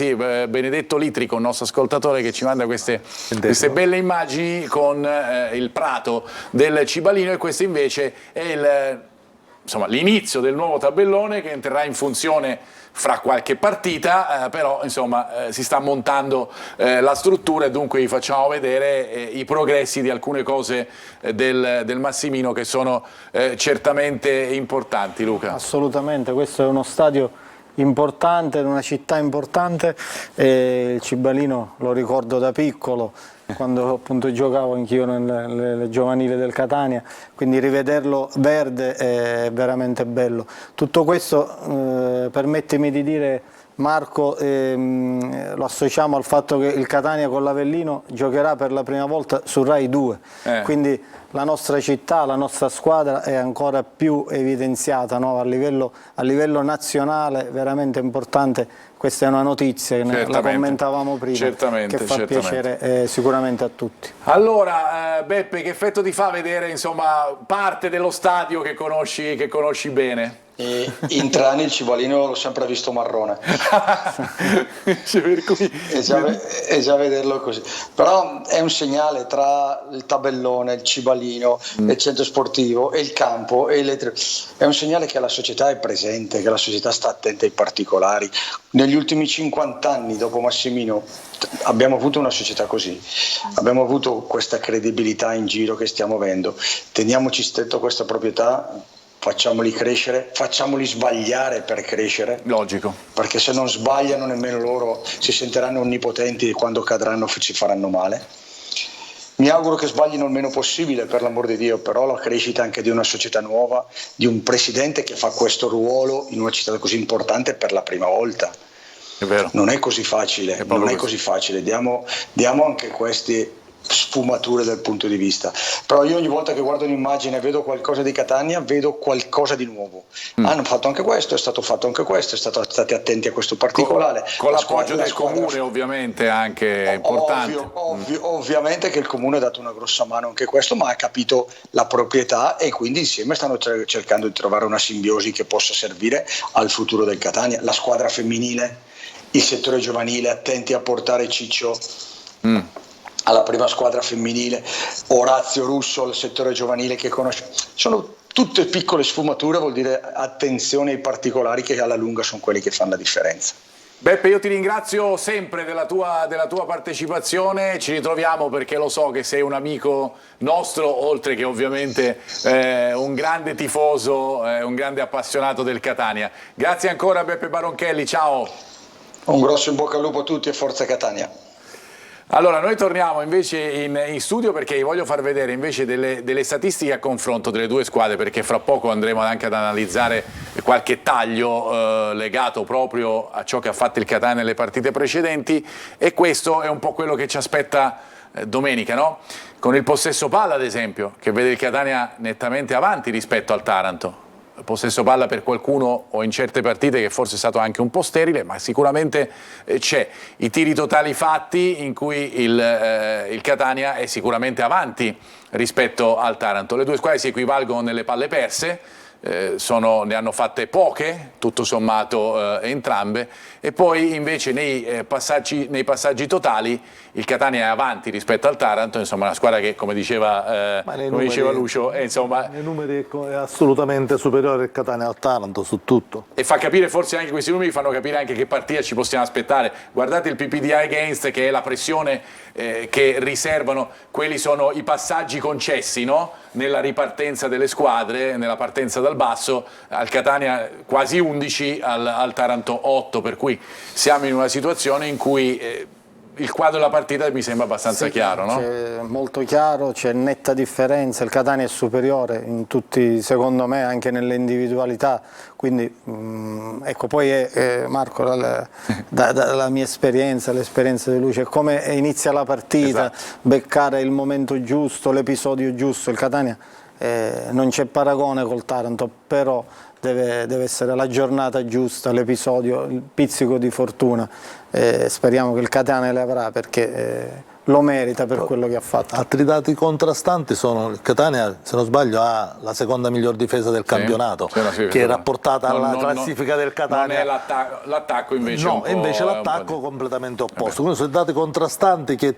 Benedetto Litrico, il nostro ascoltatore, che ci manda queste belle immagini con il prato del Cibalino, e questo invece è l'inizio del nuovo tabellone che entrerà in funzione fra qualche partita, però insomma si sta montando la struttura, e dunque vi facciamo vedere i progressi di alcune cose del Massimino che sono certamente importanti. Luca? Assolutamente, questo è uno stadio importante, una città importante, e il Cibalino lo ricordo da piccolo, quando appunto giocavo anch'io nelle giovanili del Catania, quindi rivederlo verde è veramente bello. Tutto questo, permettimi di dire, Marco, lo associamo al fatto che il Catania con l'Avellino giocherà per la prima volta su Rai 2, quindi la nostra città, la nostra squadra è ancora più evidenziata, no? a livello nazionale, veramente importante. Questa è una notizia, la commentavamo prima, che fa piacere sicuramente a tutti. Allora, Beppe, che effetto ti fa vedere insomma parte dello stadio che conosci bene? In 3 anni il Cibalino l'ho sempre visto marrone. Per cui... è già vederlo così. Però è un segnale tra il tabellone, il Cibalino, il centro sportivo e il campo. È un segnale che la società è presente, che la società sta attenta ai particolari. Negli ultimi 50 anni, dopo Massimino, abbiamo avuto una società così, abbiamo avuto questa credibilità in giro che stiamo avendo. Teniamoci stretto a questa proprietà, facciamoli crescere, facciamoli sbagliare per crescere. Logico. Perché se non sbagliano nemmeno loro si sentiranno onnipotenti, e quando cadranno ci faranno male. Mi auguro che sbaglino il meno possibile, per l'amor di Dio, però la crescita anche di una società nuova, di un presidente che fa questo ruolo in una città così importante per la prima volta. È vero. Non è così facile, diamo anche queste sfumature dal punto di vista. Però io ogni volta che guardo un'immagine e vedo qualcosa di Catania, vedo qualcosa di nuovo. Hanno fatto anche questo, è stato fatto anche questo, stati attenti a questo particolare. Con l'appoggio del comune ovviamente anche importante. Ovviamente che il comune ha dato una grossa mano anche questo, ma ha capito la proprietà, e quindi insieme stanno cercando di trovare una simbiosi che possa servire al futuro del Catania. La squadra femminile, il settore giovanile, attenti a portare Ciccio alla prima squadra femminile, Orazio Russo al settore giovanile che conosce. Sono tutte piccole sfumature, vuol dire attenzione ai particolari che alla lunga sono quelli che fanno la differenza. Beppe, io ti ringrazio sempre della tua partecipazione, ci ritroviamo perché lo so che sei un amico nostro, oltre che ovviamente un grande tifoso, un grande appassionato del Catania. Grazie ancora Beppe Baronchelli, ciao! Un grosso in bocca al lupo a tutti e forza Catania! Allora, noi torniamo invece in studio perché vi voglio far vedere invece delle statistiche a confronto delle due squadre, perché fra poco andremo anche ad analizzare qualche taglio legato proprio a ciò che ha fatto il Catania nelle partite precedenti, e questo è un po' quello che ci aspetta domenica, no? Con il possesso palla, ad esempio, che vede il Catania nettamente avanti rispetto al Taranto. possesso palla per qualcuno o in certe partite che forse è stato anche un po' sterile, ma sicuramente c'è. I tiri totali fatti in cui il Catania è sicuramente avanti rispetto al Taranto. Le due squadre si equivalgono nelle palle perse, ne hanno fatte poche, tutto sommato entrambe, e poi invece nei passaggi totali il Catania è avanti rispetto al Taranto, insomma una squadra che, come diceva Lucio, insomma, nei numeri è assolutamente superiore il Catania al Taranto su tutto. E fa capire, forse anche questi numeri fanno capire anche che partita ci possiamo aspettare. Guardate il PPDI against, che è la pressione che riservano, quelli sono i passaggi concessi, no? Nella ripartenza delle squadre, nella partenza dal basso, al Catania quasi 11, al Taranto 8, per cui siamo in una situazione in cui il quadro della partita mi sembra abbastanza chiaro, no? C'è molto chiaro, c'è netta differenza, il Catania è superiore in tutti, secondo me, anche nelle individualità, quindi ecco, poi Marco, dalla mia esperienza, l'esperienza di Lucio, è come inizia la partita, esatto, beccare il momento giusto, l'episodio giusto. Il Catania non c'è paragone col Taranto, però deve essere la giornata giusta, l'episodio, il pizzico di fortuna. Speriamo che il Catania le avrà, perché lo merita per quello che ha fatto. Altri dati contrastanti sono: il Catania, se non sbaglio, ha la seconda miglior difesa del campionato, che è rapportata alla classifica del Catania. Non è l'attacco invece. No, invece l'attacco completamente opposto. Quindi sono dati contrastanti che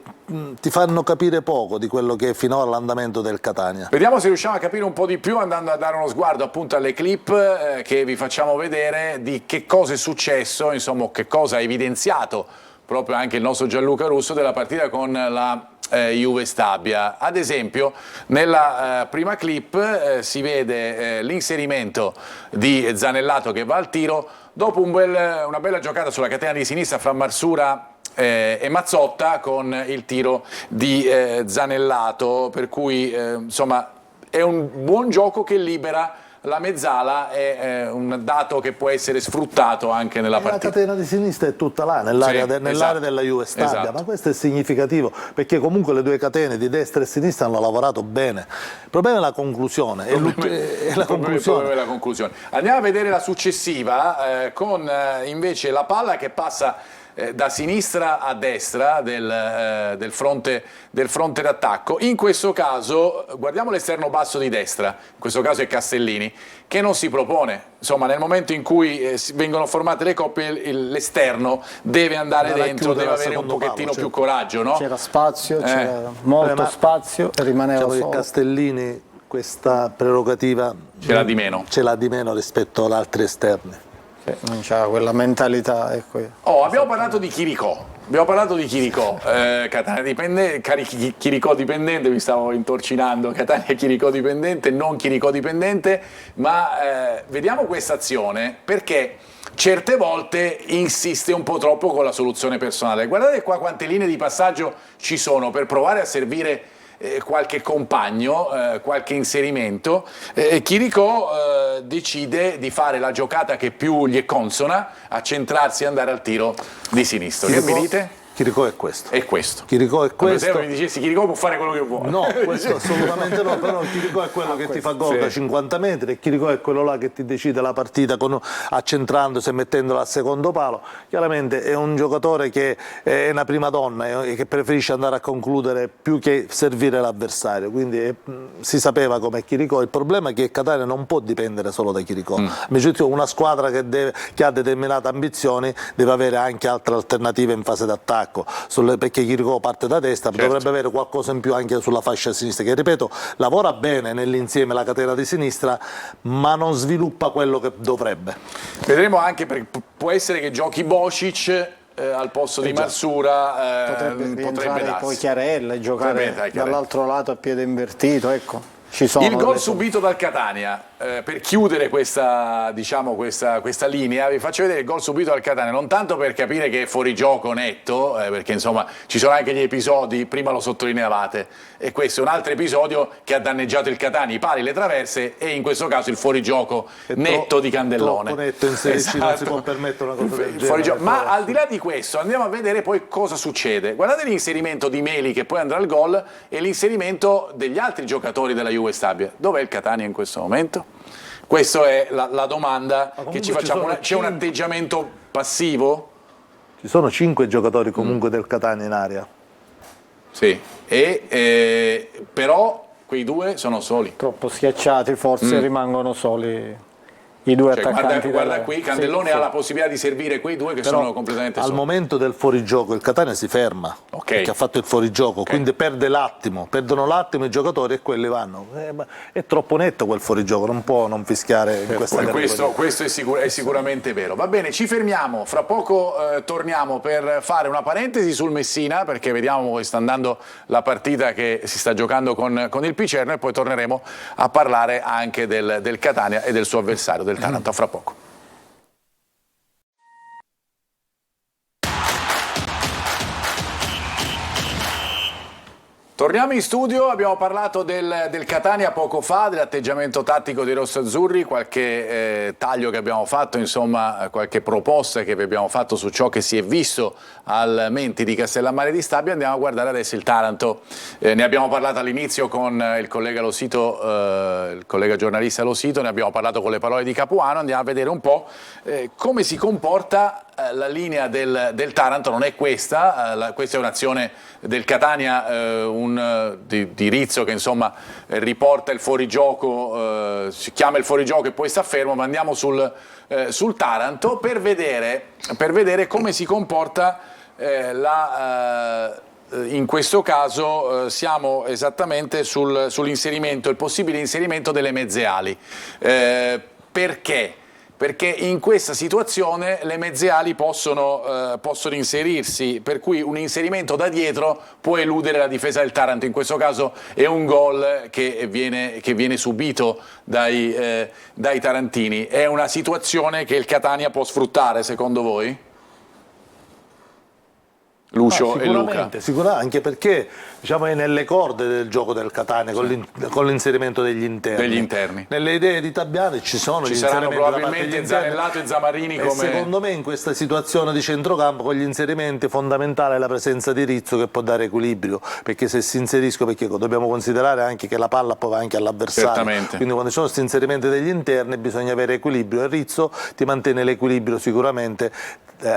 ti fanno capire poco di quello che è finora l'andamento del Catania. Vediamo se riusciamo a capire un po' di più andando a dare uno sguardo appunto alle clip che vi facciamo vedere di che cosa è successo, insomma, che cosa ha evidenziato proprio anche il nostro Gianluca Russo della partita con la Juve Stabia. Ad esempio, nella prima clip si vede l'inserimento di Zanellato che va al tiro dopo una bella giocata sulla catena di sinistra fra Marsura e Mazzotta, con il tiro di Zanellato, per cui insomma è un buon gioco che libera la mezzala, è un dato che può essere sfruttato anche nella partita. La catena di sinistra è tutta là, nell'area esatto, della Juve Stabia, esatto. Ma questo è significativo, perché comunque le due catene di destra e sinistra hanno lavorato bene. Il problema è la conclusione. Il problema è la conclusione. Andiamo a vedere la successiva, con invece la palla che passa da sinistra a destra del fronte d'attacco. In questo caso guardiamo l'esterno basso di destra, in questo caso è Castellini, che non si propone, insomma nel momento in cui vengono formate le coppie l'esterno deve andare dentro, deve avere un pochettino più coraggio, no? C'era spazio, c'era molto spazio e rimaneva solo. Castellini questa prerogativa ce l'ha di meno. Ce l'ha di meno rispetto ad altri esterni. Non c'ha quella mentalità, ecco. Abbiamo parlato di Chiricò. Catania dipendente, Chiricò dipendente, mi stavo intorcinando, Catania Chiricò dipendente, non Chiricò dipendente, ma vediamo questa azione perché certe volte insiste un po' troppo con la soluzione personale. Guardate qua quante linee di passaggio ci sono per provare a servire qualche compagno, qualche inserimento. Chiricò decide di fare la giocata che più gli è consona, accentrarsi e andare al tiro di sinistro. Che mi dite? Chiricò è questo. È questo. Chiricò è questo. Se mi dicessi Chiricò può fare quello che vuole. No, questo assolutamente no, però il Chiricò è quello che ti fa gol da 50 metri, e Chiricò è quello là che ti decide la partita accentrandosi e mettendola al secondo palo. Chiaramente è un giocatore che è una prima donna e che preferisce andare a concludere più che servire l'avversario, quindi si sapeva com'è Chiricò. Il problema è che Catania non può dipendere solo da Chiricò. Invece una squadra che ha determinate ambizioni deve avere anche altre alternative in fase d'attacco. Perché Chiricò parte da destra, dovrebbe avere qualcosa in più anche sulla fascia sinistra, che ripeto lavora bene nell'insieme la catena di sinistra, ma non sviluppa quello che dovrebbe. Vedremo anche, può essere che giochi Bocic al posto di Marsura, potrebbe darsi. Poi Chiarella e giocare dall'altro lato a piede invertito, ecco. Il gol subito dal Catania, per chiudere questa linea, vi faccio vedere il gol subito dal Catania, non tanto per capire che è fuori gioco netto, perché insomma ci sono anche gli episodi, prima lo sottolineavate, e questo è un altro episodio che ha danneggiato il Catania, i pali, le traverse, e in questo caso il fuorigioco netto di Candellone. Netto in Serie C, non si può permettere una cosa del genere. Ma al di là di questo andiamo a vedere poi cosa succede. Guardate l'inserimento di Meli che poi andrà al gol e l'inserimento degli altri giocatori della Juve Stabia. Dov'è il Catania in questo momento? Questa è la domanda che comunque ci facciamo. C'è un atteggiamento passivo? Ci sono 5 giocatori comunque del Catania in area. Sì, però quei 2 sono soli. Troppo schiacciati, forse rimangono soli i 2 Cioè, attaccanti. guarda qui, Candellone sì, ha la possibilità di servire quei 2 che Però sono completamente al soli. momento del fuorigioco il Catania si ferma, perché ha fatto il fuorigioco, quindi perde l'attimo, perdono l'attimo i giocatori e quelli vanno. Ma è troppo netto quel fuorigioco, non può non fischiare in questa categoria. Questo è sicuramente vero. Va bene, ci fermiamo, fra poco torniamo per fare una parentesi sul Messina, perché vediamo come sta andando la partita che si sta giocando con il Picerno, e poi torneremo a parlare anche del Catania e del suo avversario, del Taranto. A fra poco. Torniamo in studio, abbiamo parlato del Catania poco fa, dell'atteggiamento tattico dei rossazzurri, qualche taglio che abbiamo fatto, insomma qualche proposta che vi abbiamo fatto su ciò che si è visto al Menti di Castellammare di Stabia. Andiamo a guardare adesso il Taranto. Ne abbiamo parlato all'inizio con il collega Losito, il collega giornalista Losito, ne abbiamo parlato con le parole di Capuano. Andiamo a vedere un po' come si comporta la linea del Taranto. Non è questa, questa è un'azione del Catania, di Rizzo che insomma riporta il fuorigioco, si chiama il fuorigioco e poi sta fermo, ma andiamo sul Taranto per vedere come si comporta in questo caso siamo esattamente sull'inserimento, il possibile inserimento delle mezze ali. Perché? Perché in questa situazione le mezze ali possono inserirsi, per cui un inserimento da dietro può eludere la difesa del Taranto. In questo caso è un gol che viene subito dai tarantini. È una situazione che il Catania può sfruttare, secondo voi? Lucio e Luca. Sicuramente, anche perché diciamo, è nelle corde del gioco del Catania con l'inserimento degli interni. Nelle idee di Tabiani ci saranno probabilmente Zanellato e Zamarini come... secondo me in questa situazione di centrocampo con gli inserimenti fondamentale è la presenza di Rizzo che può dare equilibrio, perché se si inseriscono, perché dobbiamo considerare anche che la palla poi va anche all'avversario, certamente. Quindi quando ci sono questi inserimenti degli interni bisogna avere equilibrio, e Rizzo ti mantiene l'equilibrio sicuramente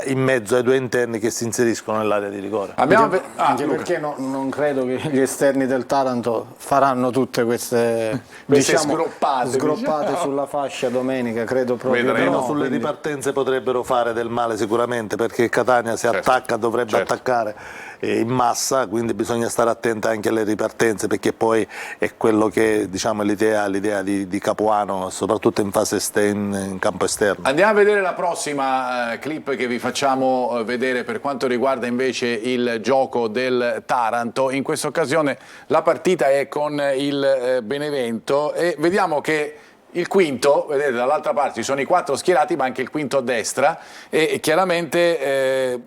in mezzo ai 2 interni che si inseriscono nell'area di rigore. Anche perché non credo che gli esterni del Taranto faranno tutte queste sgroppate sulla fascia domenica, credo proprio. Però sulle ripartenze potrebbero fare del male sicuramente, perché Catania se attacca dovrebbe attaccare in massa, quindi bisogna stare attenti anche alle ripartenze, perché poi è quello che diciamo l'idea di Capuano, soprattutto in fase in campo esterno. Andiamo a vedere la prossima clip che vi facciamo vedere per quanto riguarda invece il gioco del Taranto. In questa occasione la partita è con il Benevento e vediamo che il quinto, vedete dall'altra parte ci sono i 4 schierati, ma anche il quinto a destra, e chiaramente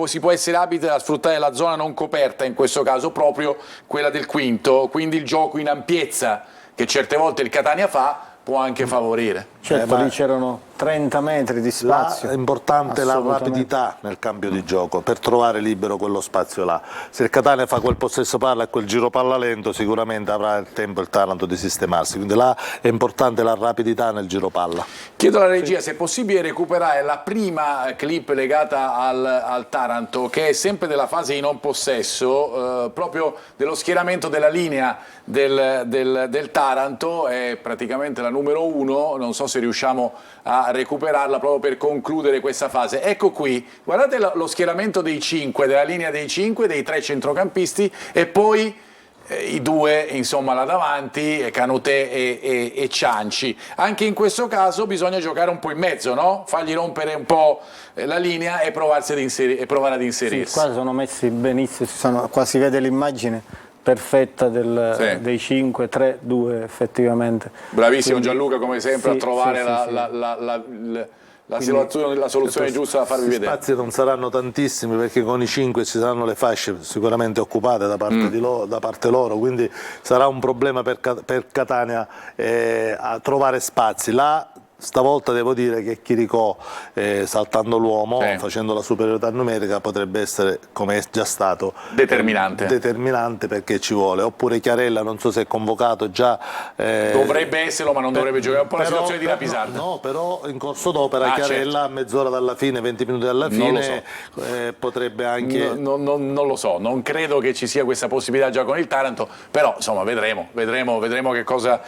si può essere abili a sfruttare la zona non coperta, in questo caso proprio quella del quinto, quindi il gioco in ampiezza che certe volte il Catania fa può anche favorire. Certo, lì c'erano 30 metri di spazio. È importante la rapidità nel cambio di gioco per trovare libero quello spazio là. Se il Catania fa quel possesso palla e quel giro palla lento, sicuramente avrà il tempo il Taranto di sistemarsi, quindi là è importante la rapidità nel giro palla. Chiedo alla regia se è possibile recuperare la prima clip legata al Taranto, che è sempre della fase di non possesso, proprio dello schieramento della linea del Taranto, è praticamente la numero 1, non so se riusciamo a recuperarla proprio per concludere questa fase. Ecco qui, guardate lo schieramento dei 5, della linea dei 5, dei 3 centrocampisti e poi i 2 insomma là davanti, Canutè e Cianci. Anche in questo caso bisogna giocare un po' in mezzo, no? Fargli rompere un po' la linea e provare ad inserirsi. Sì, qua sono messi benissimo, qua si vede l'immagine perfetta dei 5, 3, 2 effettivamente. Bravissimo Gianluca come sempre a trovare la soluzione giusta da farvi vedere. Gli spazi non saranno tantissimi perché con i 5 ci saranno le fasce sicuramente occupate da parte loro, quindi sarà un problema per Catania a trovare spazi. Là Stavolta devo dire che Chiricò, saltando l'uomo, Sì. facendo la superiorità numerica, potrebbe essere, come è già stato, determinante, perché ci vuole. Oppure Chiarella, non so se è convocato già. Dovrebbe esserlo, ma non dovrebbe giocare. È un po' la situazione di Rapisarda. No, però in corso d'opera Chiarella, certo. a mezz'ora dalla fine, 20 minuti dalla fine, potrebbe anche... Non lo so, non credo che ci sia questa possibilità già con il Taranto, però insomma vedremo che cosa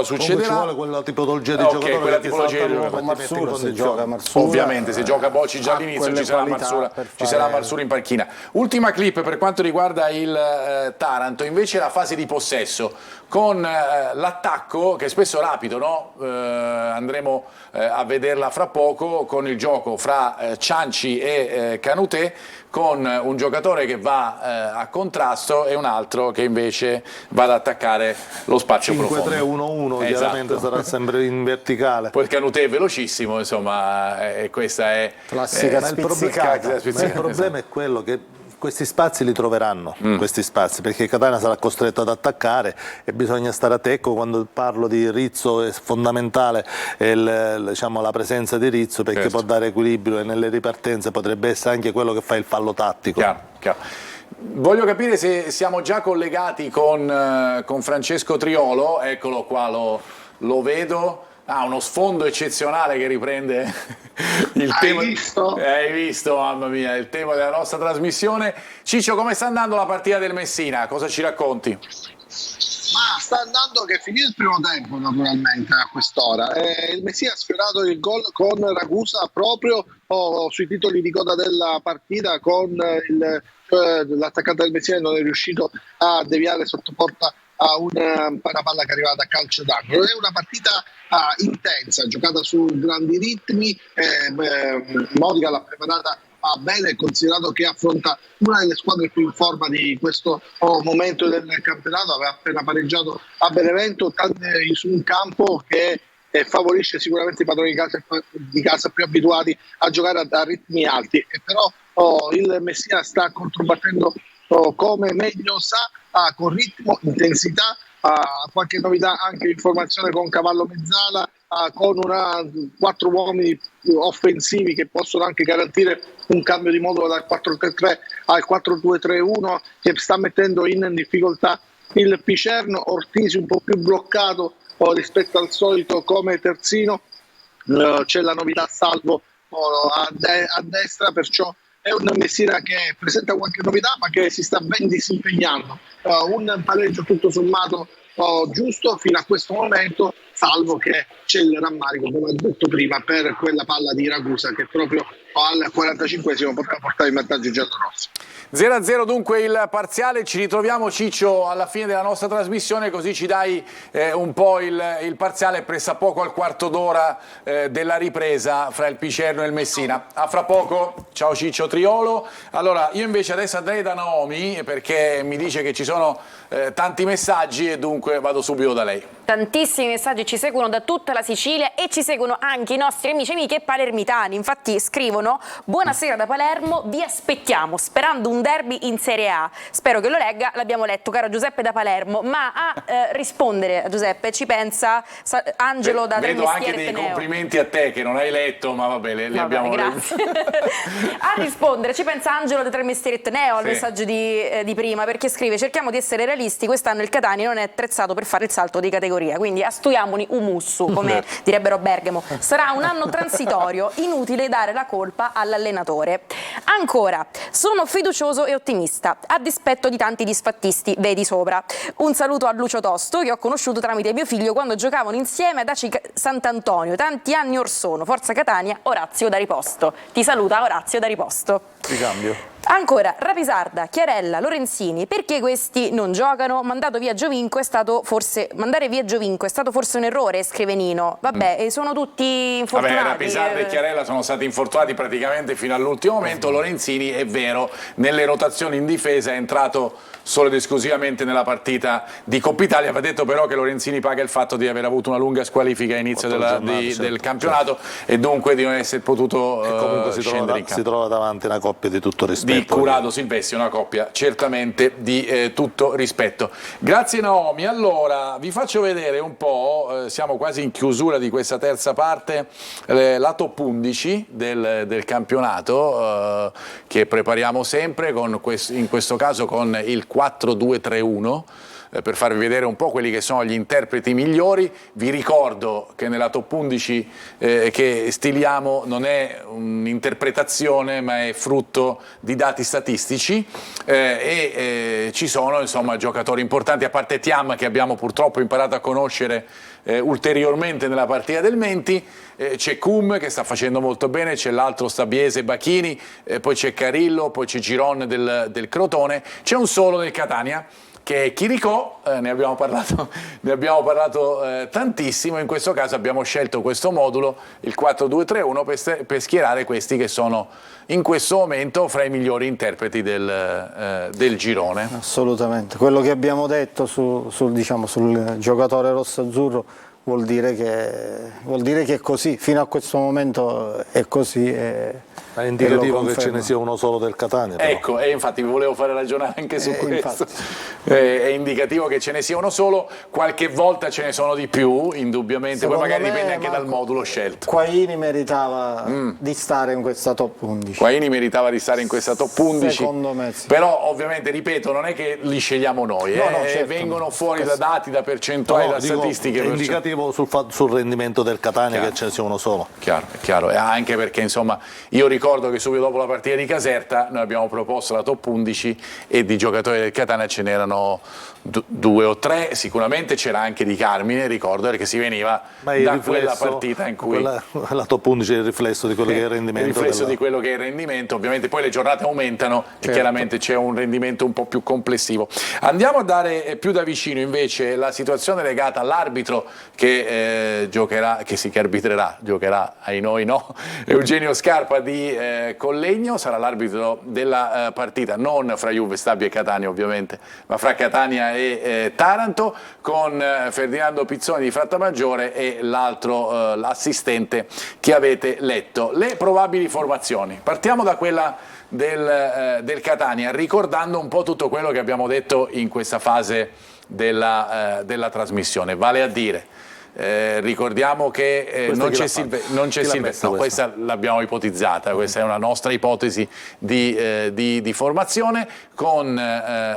succederà. Ci vuole quella tipologia di giocatore, quella che tipologia di salta l'uomo e ti mette in condizione. Ovviamente se gioca Bocci già all'inizio ci sarà Marsura in panchina. Ultima clip per quanto riguarda il Taranto, invece la fase di possesso con l'attacco che è spesso rapido, no? Andremo a vederla fra poco con il gioco fra Cianci e Canutè, con un giocatore che va a contrasto e un altro che invece va ad attaccare lo spazio profondo. 5-3-1-1, chiaramente sarà sempre in verticale. Poi il Canutè è velocissimo, insomma, questa è classica spizzicata. Il problema è quello che questi spazi li troveranno, questi spazi, perché Catania sarà costretto ad attaccare e bisogna stare attenti. Quando parlo di Rizzo è fondamentale la presenza di Rizzo, perché certo, può dare equilibrio e nelle ripartenze potrebbe essere anche quello che fa il fallo tattico. Chiaro. Voglio capire se siamo già collegati con Francesco Triolo, eccolo qua, lo vedo. Uno sfondo eccezionale che riprende il tema. Hai visto, mamma mia, il tema della nostra trasmissione. Ciccio, come sta andando la partita del Messina? Cosa ci racconti? Ma sta andando che è finito il primo tempo, naturalmente, a quest'ora. Il Messina ha sfiorato il gol con Ragusa proprio sui titoli di coda della partita, con l'attaccante del Messina non è riuscito a deviare sotto porta a una palla che è arrivata a calcio d'angolo. È una partita intensa, giocata su grandi ritmi. Modica l'ha preparata bene, considerato che affronta una delle squadre più in forma di questo momento del campionato. Aveva appena pareggiato a Benevento, su un campo che favorisce sicuramente i padroni di casa più abituati a giocare a ritmi alti, e però il Messina sta controbattendo come meglio sa, con ritmo, intensità, qualche novità anche in formazione con Cavallo Mezzala, con 4 uomini offensivi che possono anche garantire un cambio di modulo dal 4-3-3 al 4-2-3-1, che sta mettendo in difficoltà il Picerno. Ortisi un po' più bloccato rispetto al solito come terzino. C'è la novità Salvo a destra, perciò è un Messina che presenta qualche novità ma che si sta ben disimpegnando. Un pareggio tutto sommato giusto fino a questo momento, salvo che c'è il rammarico, come ho detto prima, per quella palla di Ragusa che proprio al 45esimo portava in vantaggio i giallorossi. 0-0 dunque il parziale. Ci ritroviamo, Ciccio, alla fine della nostra trasmissione, così ci dai un po' il parziale pressappoco al quarto d'ora della ripresa fra il Picerno e il Messina. A fra poco. Ciao Ciccio Triolo. Allora, io invece adesso andrei da Naomi, perché mi dice che ci sono tanti messaggi e dunque vado subito da lei. Tantissimi messaggi ci seguono da tutta la Sicilia e ci seguono anche i nostri amici e amiche palermitani. Infatti scrivono: buonasera da Palermo, vi aspettiamo sperando un derby in Serie A. Spero che lo legga, l'abbiamo letto, caro Giuseppe da Palermo, ma a rispondere a Giuseppe ci pensa Angelo da Del Vedo Mestiere anche dei Teneo. complimenti a te che non hai letto, ma vabbè, li abbiamo grazie. A rispondere ci pensa Angelo da Tre Mestieri Teneo al messaggio di prima, perché scrive: cerchiamo di essere realisti, quest'anno il Catania non è attrezzato per fare il salto di categoria, quindi astuiamoli umussu, come direbbero Bergamo. Sarà un anno transitorio, inutile dare la colpa all'allenatore. Ancora, sono fiducioso e ottimista, a dispetto di tanti disfattisti, vedi sopra. Un saluto a Lucio Tosto, che ho conosciuto tramite mio figlio quando giocavano insieme ad Aci Sant'Antonio, tanti anni or sono. Forza Catania, Orazio da Riposto. Ti saluta Orazio da Riposto. Ricambio. Ancora, Rapisarda, Chiarella, Lorenzini, perché questi non giocano? Mandare via Giovinco è stato forse un errore, scrive Nino. Vabbè, sono tutti infortunati. Vabbè, Rapisarda e Chiarella sono stati infortunati praticamente fino all'ultimo momento. Lorenzini, è vero, nelle rotazioni in difesa è entrato solo ed esclusivamente nella partita di Coppa Italia. Va detto però che Lorenzini paga il fatto di aver avuto una lunga squalifica a inizio del campionato, e dunque di non essere potuto comunque scendere in campo. si trova davanti una Coppa coppia di tutto rispetto. Di Curado Silvestri, una coppia certamente di tutto rispetto. Grazie Naomi. Allora vi faccio vedere un po', siamo quasi in chiusura di questa terza parte, la top 11 del campionato che prepariamo sempre in questo caso con il 4-2-3-1. Per farvi vedere un po' quelli che sono gli interpreti migliori. Vi ricordo che nella top 11 che stiliamo non è un'interpretazione ma è frutto di dati statistici e ci sono insomma giocatori importanti, a parte Thiam che abbiamo purtroppo imparato a conoscere ulteriormente nella partita del Menti, c'è Cum che sta facendo molto bene, c'è l'altro Stabiese Bacchini, poi c'è Carillo, poi c'è Giron del Crotone, c'è un solo del Catania che è Chiricò, ne abbiamo parlato tantissimo. In questo caso abbiamo scelto questo modulo, il 4-2-3-1, per schierare questi che sono in questo momento fra i migliori interpreti del girone. Assolutamente, quello che abbiamo detto sul giocatore rosso-azzurro vuol dire che è così, fino a questo momento è così. È indicativo che ce ne sia uno solo del Catania. Però. Ecco, e infatti vi volevo fare ragionare anche su questo. È indicativo che ce ne sia uno solo, qualche volta ce ne sono di più, indubbiamente, Secondo poi magari me, dipende anche dal modulo scelto. Quaini meritava di stare in questa top 11. Quaini meritava di stare in questa top 11. Secondo me sì. Però ovviamente, ripeto, non è che li scegliamo noi, certo, vengono fuori da dati, da percentuali, da statistiche. È indicativo sul rendimento del Catania, chiaro, che ce ne sia uno solo. Chiaro, anche perché insomma io ricordo che subito dopo la partita di Caserta noi abbiamo proposto la top 11 e di giocatori del Catania ce n'erano 2 o 3, sicuramente c'era anche di Carmine, ricordo, perché si veniva da quella partita in cui la top 11 è il riflesso di quello che è il rendimento. Il riflesso di quello che è il rendimento, ovviamente poi le giornate aumentano e chiaramente c'è un rendimento un po' più complessivo. Andiamo a dare più da vicino invece la situazione legata all'arbitro che giocherà ai noi no, Eugenio Scarpa di Collegno, sarà l'arbitro della partita non fra Juve, Stabia e Catania ovviamente, ma fra Catania e Taranto, con Ferdinando Pizzoni di Frattamaggiore e l'altro l'assistente che avete letto. Le probabili formazioni, partiamo da quella del Catania, ricordando un po' tutto quello che abbiamo detto in questa fase della trasmissione, vale a dire ricordiamo che non c'è Silvestri, questa l'abbiamo ipotizzata, questa è una nostra ipotesi di formazione, con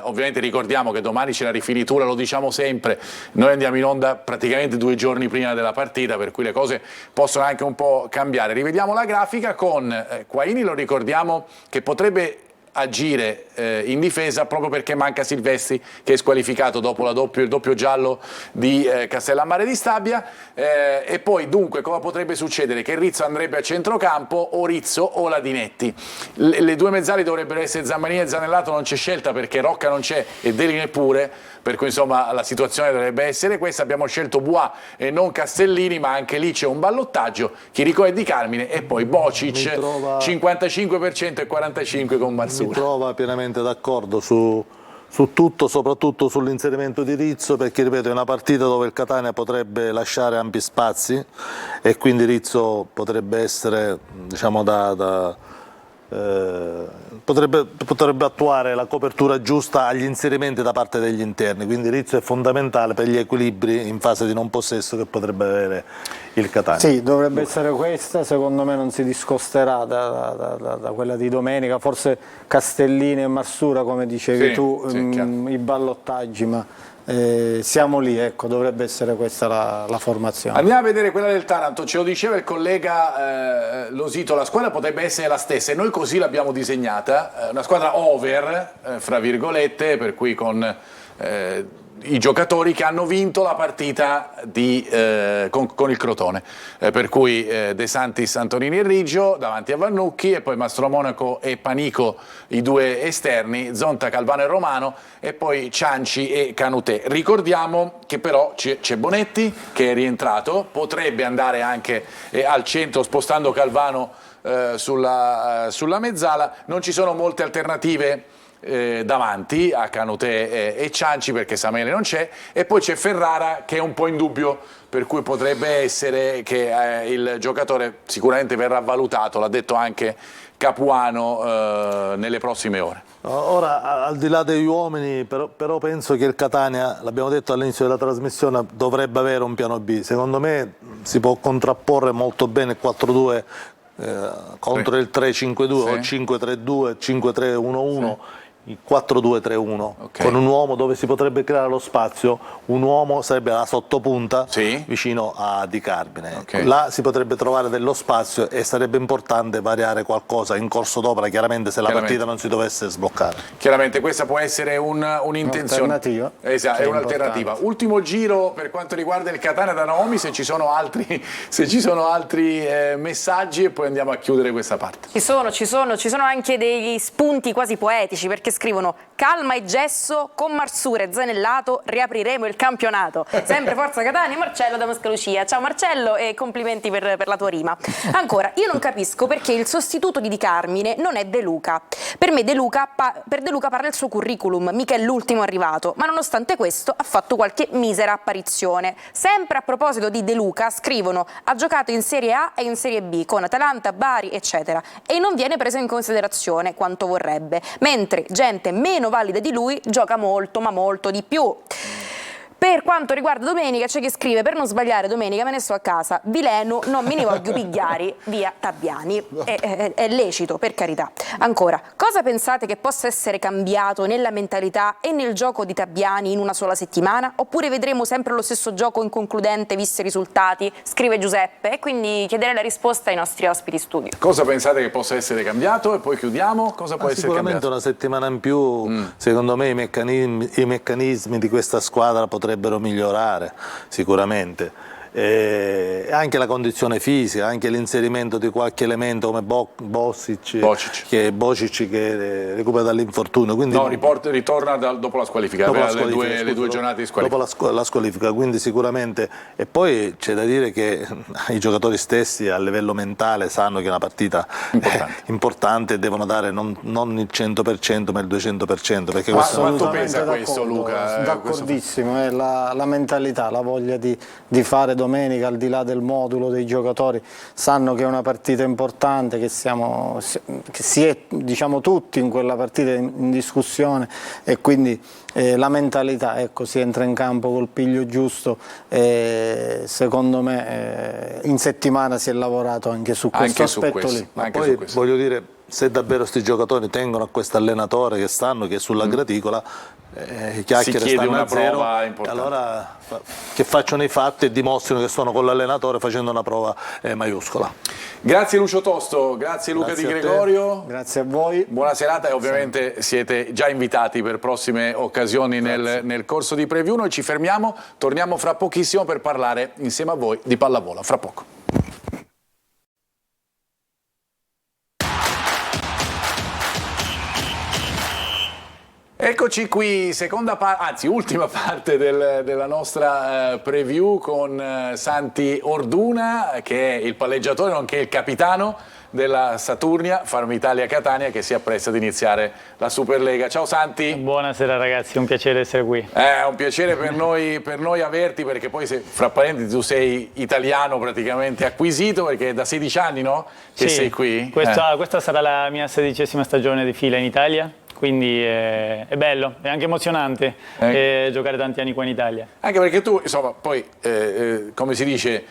ovviamente ricordiamo che domani c'è la rifinitura, lo diciamo sempre, noi andiamo in onda praticamente 2 giorni prima della partita, per cui le cose possono anche un po' cambiare. Rivediamo la grafica con Quaini, lo ricordiamo che potrebbe agire in difesa proprio perché manca Silvestri, che è squalificato dopo il doppio giallo di Castellammare di Stabia, e poi dunque cosa potrebbe succedere? Che Rizzo andrebbe a centrocampo, o Rizzo o Ladinetti. Le due mezzali dovrebbero essere Zammarini e Zanellato, non c'è scelta perché Rocca non c'è e Deli neppure, per cui insomma la situazione dovrebbe essere questa. Abbiamo scelto Bois e non Castellini, ma anche lì c'è un ballottaggio, Chiricò e Di Carmine, e poi Bocic 55% e 45% con Marsura. Mi trova pienamente d'accordo su tutto, soprattutto sull'inserimento di Rizzo, perché ripeto è una partita dove il Catania potrebbe lasciare ampi spazi e quindi Rizzo potrebbe essere, diciamo, potrebbe attuare la copertura giusta agli inserimenti da parte degli interni, quindi Rizzo è fondamentale per gli equilibri in fase di non possesso che potrebbe avere il Catania. Sì, dovrebbe essere questa, secondo me non si discosterà da quella di domenica, forse Castellini e Marsura come dicevi tu, i ballottaggi, ma siamo lì, ecco, dovrebbe essere questa la formazione. Andiamo a vedere quella del Taranto, ce lo diceva il collega Losito, la squadra potrebbe essere la stessa e noi così l'abbiamo disegnata, una squadra over, fra virgolette, per cui con i giocatori che hanno vinto la partita con il Crotone, per cui De Santis, Antonini e Riggio davanti a Vannucchi, e poi Mastro Monaco e Panico i due esterni, Zonta, Calvano e Romano, e poi Cianci e Canutè. Ricordiamo che però c'è Bonetti che è rientrato, potrebbe andare anche al centro spostando Calvano sulla mezzala, non ci sono molte alternative davanti a Canutè e Cianci perché Samele non c'è, e poi c'è Ferrara che è un po' in dubbio, per cui potrebbe essere che il giocatore sicuramente verrà valutato, l'ha detto anche Capuano nelle prossime ore. Ora, al di là degli uomini, però penso che il Catania, l'abbiamo detto all'inizio della trasmissione, dovrebbe avere un piano B. Secondo me si può contrapporre molto bene il 4-2 contro il 3-5-2 o il 5-3-2, 5-3-1-1. Il 4-2-3-1 con un uomo dove si potrebbe creare lo spazio, un uomo sarebbe la sottopunta vicino a Di Carbine. Là si potrebbe trovare dello spazio e sarebbe importante variare qualcosa in corso d'opera, chiaramente se la partita non si dovesse sbloccare. Chiaramente questa può essere un'intenzione. Esatto, è un'alternativa. Ultimo giro per quanto riguarda il Catania da Naomi, se ci sono altri messaggi e poi andiamo a chiudere questa parte. Ci sono anche degli spunti quasi poetici, perché scrivono: calma e gesso, con Marsura e Zanellato riapriremo il campionato. Sempre Forza Catania, Marcello da Mascalucia. Ciao Marcello e complimenti per la tua rima. Ancora, io non capisco perché il sostituto di Di Carmine non è De Luca. Per me per De Luca parla il suo curriculum, mica è l'ultimo arrivato, ma nonostante questo ha fatto qualche misera apparizione. Sempre a proposito di De Luca, scrivono: ha giocato in Serie A e in Serie B con Atalanta, Bari, eccetera, e non viene preso in considerazione quanto vorrebbe, mentre gente meno valida di lui gioca molto, ma molto di più. Per quanto riguarda domenica, c'è chi scrive: per non sbagliare domenica me ne sto a casa, Vileno non me ne voglio pigliare, via Tabbiani. È lecito, per carità. Ancora, cosa pensate che possa essere cambiato nella mentalità e nel gioco di Tabbiani in una sola settimana? Oppure vedremo sempre lo stesso gioco inconcludente visti i risultati? Scrive Giuseppe, e quindi chiederei la risposta ai nostri ospiti studio. Cosa pensate che possa essere cambiato? E poi chiudiamo. Cosa può essere cambiato? Sicuramente una settimana in più, secondo me i meccanismi di questa squadra potrebbero migliorare sicuramente. Anche la condizione fisica, anche l'inserimento di qualche elemento come Bocic che recupera dall'infortunio. No, ritorna dopo la squalifica, le due giornate di squalifica. Dopo la squalifica, quindi sicuramente. E poi c'è da dire che i giocatori stessi a livello mentale sanno che è una partita importante e devono dare non il 100% ma il 200%. Perché quanto pesa questo, Luca? D'accordissimo, è la mentalità, la voglia di fare domenica, al di là del modulo dei giocatori, sanno che è una partita importante, che si è, diciamo, tutti in quella partita in discussione, e quindi la mentalità, ecco, si entra in campo col piglio giusto. Secondo me in settimana si è lavorato anche su questo aspetto lì. Ma poi voglio dire, se davvero questi giocatori tengono a questo allenatore che sanno che è sulla graticola, chiacchiere stanno a zero, allora che facciano i fatti e dimostrino che sono con l'allenatore facendo una prova maiuscola. Grazie Lucio Tosto, grazie Luca Di Gregorio. Grazie a voi. Buona serata e ovviamente siete già invitati per prossime occasioni nel corso di Preview. Noi ci fermiamo, torniamo fra pochissimo per parlare insieme a voi di pallavolo. Fra poco. Eccoci qui, ultima parte della nostra preview con Santi Orduna, che è il palleggiatore nonché il capitano della Saturnia Farm Italia Catania, che si appresta ad iniziare la Superlega. Ciao Santi. Buonasera ragazzi, è un piacere essere qui. È un piacere per noi averti, perché poi fra parentesi tu sei italiano praticamente acquisito, perché è da 16 anni, no? Che sei qui. Questa sarà la mia 16ª stagione di fila in Italia. Quindi è bello, è anche emozionante giocare tanti anni qua in Italia. Anche perché tu, insomma, poi, come si dice,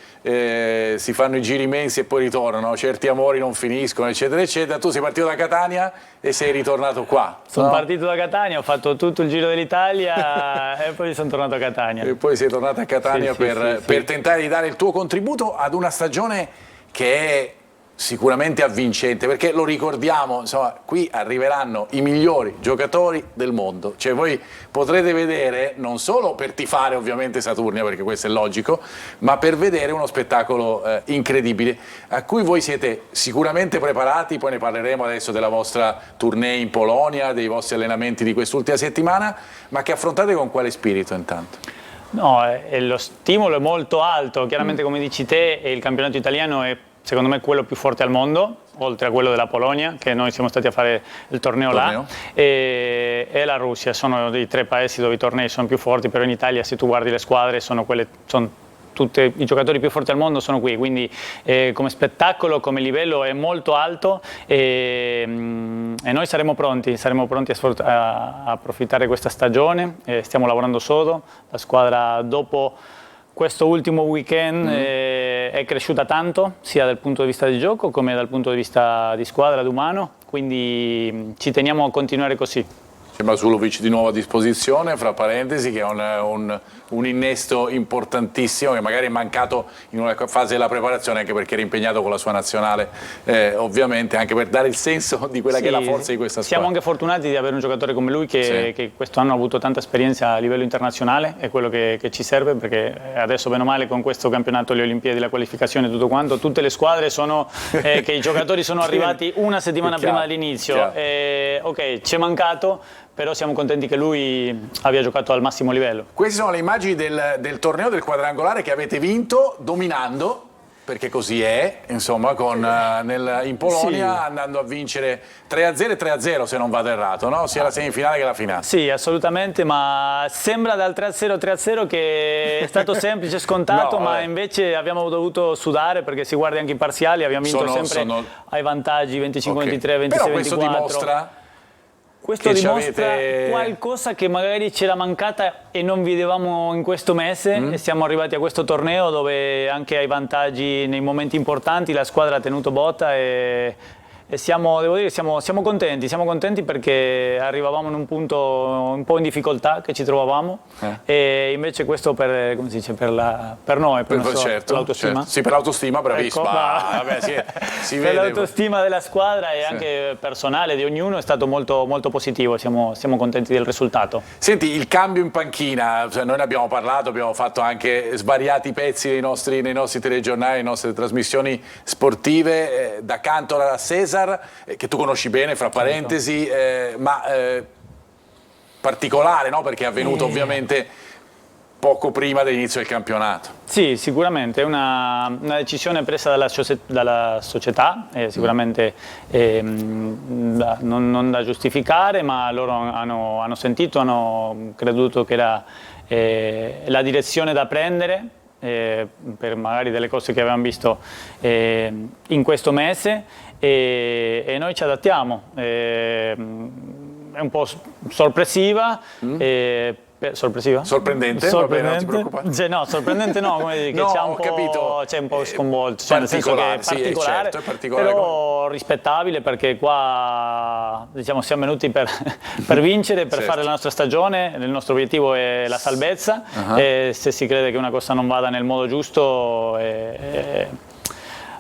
si fanno i giri immensi e poi ritornano, certi amori non finiscono, eccetera, eccetera. Tu sei partito da Catania e sei ritornato qua. Sono partito da Catania, ho fatto tutto il giro dell'Italia e poi sono tornato a Catania. E poi sei tornato a Catania per tentare di dare il tuo contributo ad una stagione che è sicuramente avvincente, perché lo ricordiamo, insomma, qui arriveranno i migliori giocatori del mondo, cioè voi potrete vedere, non solo per tifare ovviamente Saturnia, perché questo è logico, ma per vedere uno spettacolo incredibile, a cui voi siete sicuramente preparati. Poi ne parleremo adesso della vostra tournée in Polonia, dei vostri allenamenti di quest'ultima settimana, ma che affrontate con quale spirito intanto? No, lo stimolo è molto alto, chiaramente come dici te il campionato italiano è secondo me quello più forte al mondo, oltre a quello della Polonia, che noi siamo stati a fare il torneo là, e la Russia. Sono i 3 paesi dove i tornei sono più forti, però in Italia, se tu guardi le squadre, sono tutti i giocatori più forti al mondo sono qui, quindi come spettacolo, come livello è molto alto e noi saremo pronti a approfittare questa stagione, stiamo lavorando sodo, la squadra dopo questo ultimo weekend è cresciuta tanto, sia dal punto di vista di gioco come dal punto di vista di squadra, di umano, quindi ci teniamo a continuare così. C'è Masulovic di nuovo a disposizione, fra parentesi, che è un innesto importantissimo che magari è mancato in una fase della preparazione anche perché era impegnato con la sua nazionale, ovviamente anche per dare il senso di quella che è la forza di questa squadra. Siamo anche fortunati di avere un giocatore come lui che quest'anno ha avuto tanta esperienza a livello internazionale, è quello che ci serve, perché adesso bene o male con questo campionato, le Olimpiadi, la qualificazione e tutto quanto, tutte le squadre sono che i giocatori sono arrivati una settimana prima dell'inizio, ok, ci è mancato, però siamo contenti che lui abbia giocato al massimo livello. Queste sono le immagini del torneo del quadrangolare che avete vinto dominando, perché così è, insomma, in Polonia andando a vincere 3-0 e 3-0 se non vado errato, no? Sia la semifinale che la finale. Sì, assolutamente, ma sembra dal 3-0 che è stato semplice, scontato, ma invece abbiamo dovuto sudare perché si guarda anche i parziali, abbiamo vinto sempre ai vantaggi 25-23, 26-24. Però questo dimostra... Questo dimostra qualcosa che magari c'era mancata e non vedevamo in questo mese e siamo arrivati a questo torneo dove anche ai vantaggi nei momenti importanti la squadra ha tenuto botta e siamo, devo dire, siamo contenti perché arrivavamo in un punto un po' in difficoltà che ci trovavamo e invece questo per noi, per l'autostima. Sì, per l'autostima, bravissimo. Si per vede. L'autostima della squadra e anche personale di ognuno è stato molto, molto positivo, siamo contenti del risultato. Senti, il cambio in panchina, noi ne abbiamo parlato, abbiamo fatto anche svariati pezzi nei nostri telegiornali, nelle nostre trasmissioni sportive, da Cantor a Cesar, che tu conosci bene, fra parentesi, ma particolare, no? Perché è avvenuto ovviamente poco prima dell'inizio del campionato. Sì, sicuramente è una decisione presa dalla società, sicuramente non da giustificare, ma loro hanno sentito, hanno creduto che era la direzione da prendere, per magari delle cose che avevamo visto in questo mese e noi ci adattiamo. È un po' sorpresiva. Sorpresiva? Sorprendente? Va bene, non ti preoccupare. No, sorprendente no, come dire, che c'è un po' sconvolto, nel senso che è particolare, è particolare, però rispettabile, perché qua diciamo, siamo venuti per vincere, per fare la nostra stagione, il nostro obiettivo è la salvezza e se si crede che una cosa non vada nel modo giusto...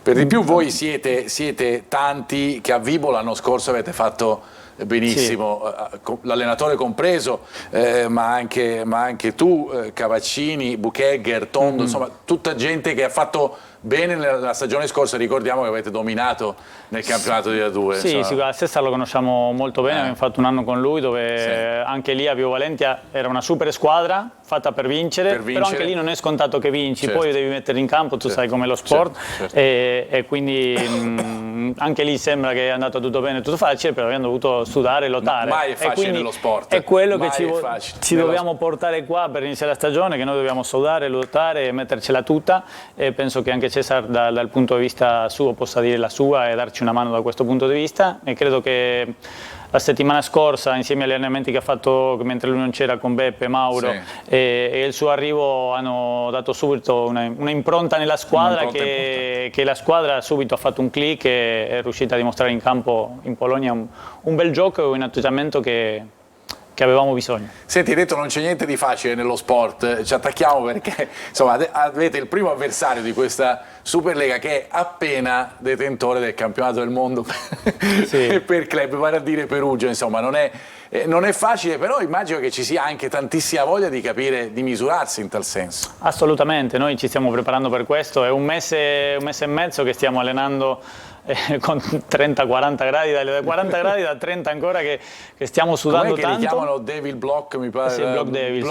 Per di più voi siete tanti che a Vibo l'anno scorso avete fatto benissimo, l'allenatore compreso, ma anche tu, Cavaccini, Buchegger, Tondo, insomma tutta gente che ha fatto bene nella stagione scorsa. Ricordiamo che avete dominato nel campionato di A2. Sì, a Cesar lo conosciamo molto bene, abbiamo fatto un anno con lui dove anche lì a Vibo Valentia era una super squadra fatta per vincere, però anche lì non è scontato che vinci, poi devi mettere in campo, tu sai com'è lo sport, e quindi anche lì sembra che è andato tutto bene, tutto facile, però abbiamo dovuto sudare e lottare. Mai è facile nello sport. È quello che ci dobbiamo portare qua per iniziare la stagione, che noi dobbiamo sudare, lottare e mettercela tutta, e penso che anche Cesar dal punto di vista suo possa dire la sua e darci una mano da questo punto di vista, e credo che la settimana scorsa, insieme agli allenamenti che ha fatto mentre lui non c'era con Beppe, Mauro e il suo arrivo, hanno dato subito una impronta nella squadra che la squadra subito ha fatto un click e è riuscita a dimostrare in campo in Polonia un bel gioco e un atteggiamento che avevamo bisogno. Senti, hai detto non c'è niente di facile nello sport, ci attacchiamo perché insomma avete il primo avversario di questa Superlega che è appena detentore del campionato del mondo per club, vale a dire Perugia, insomma non è facile, però immagino che ci sia anche tantissima voglia di capire, di misurarsi in tal senso. Assolutamente, noi ci stiamo preparando per questo, è un mese e mezzo che stiamo allenando con 30-40 gradi, da 40 gradi da 30 ancora che stiamo sudando tanto. Com'è che li chiamano Devil Block, mi pare? Sì, Block Devils.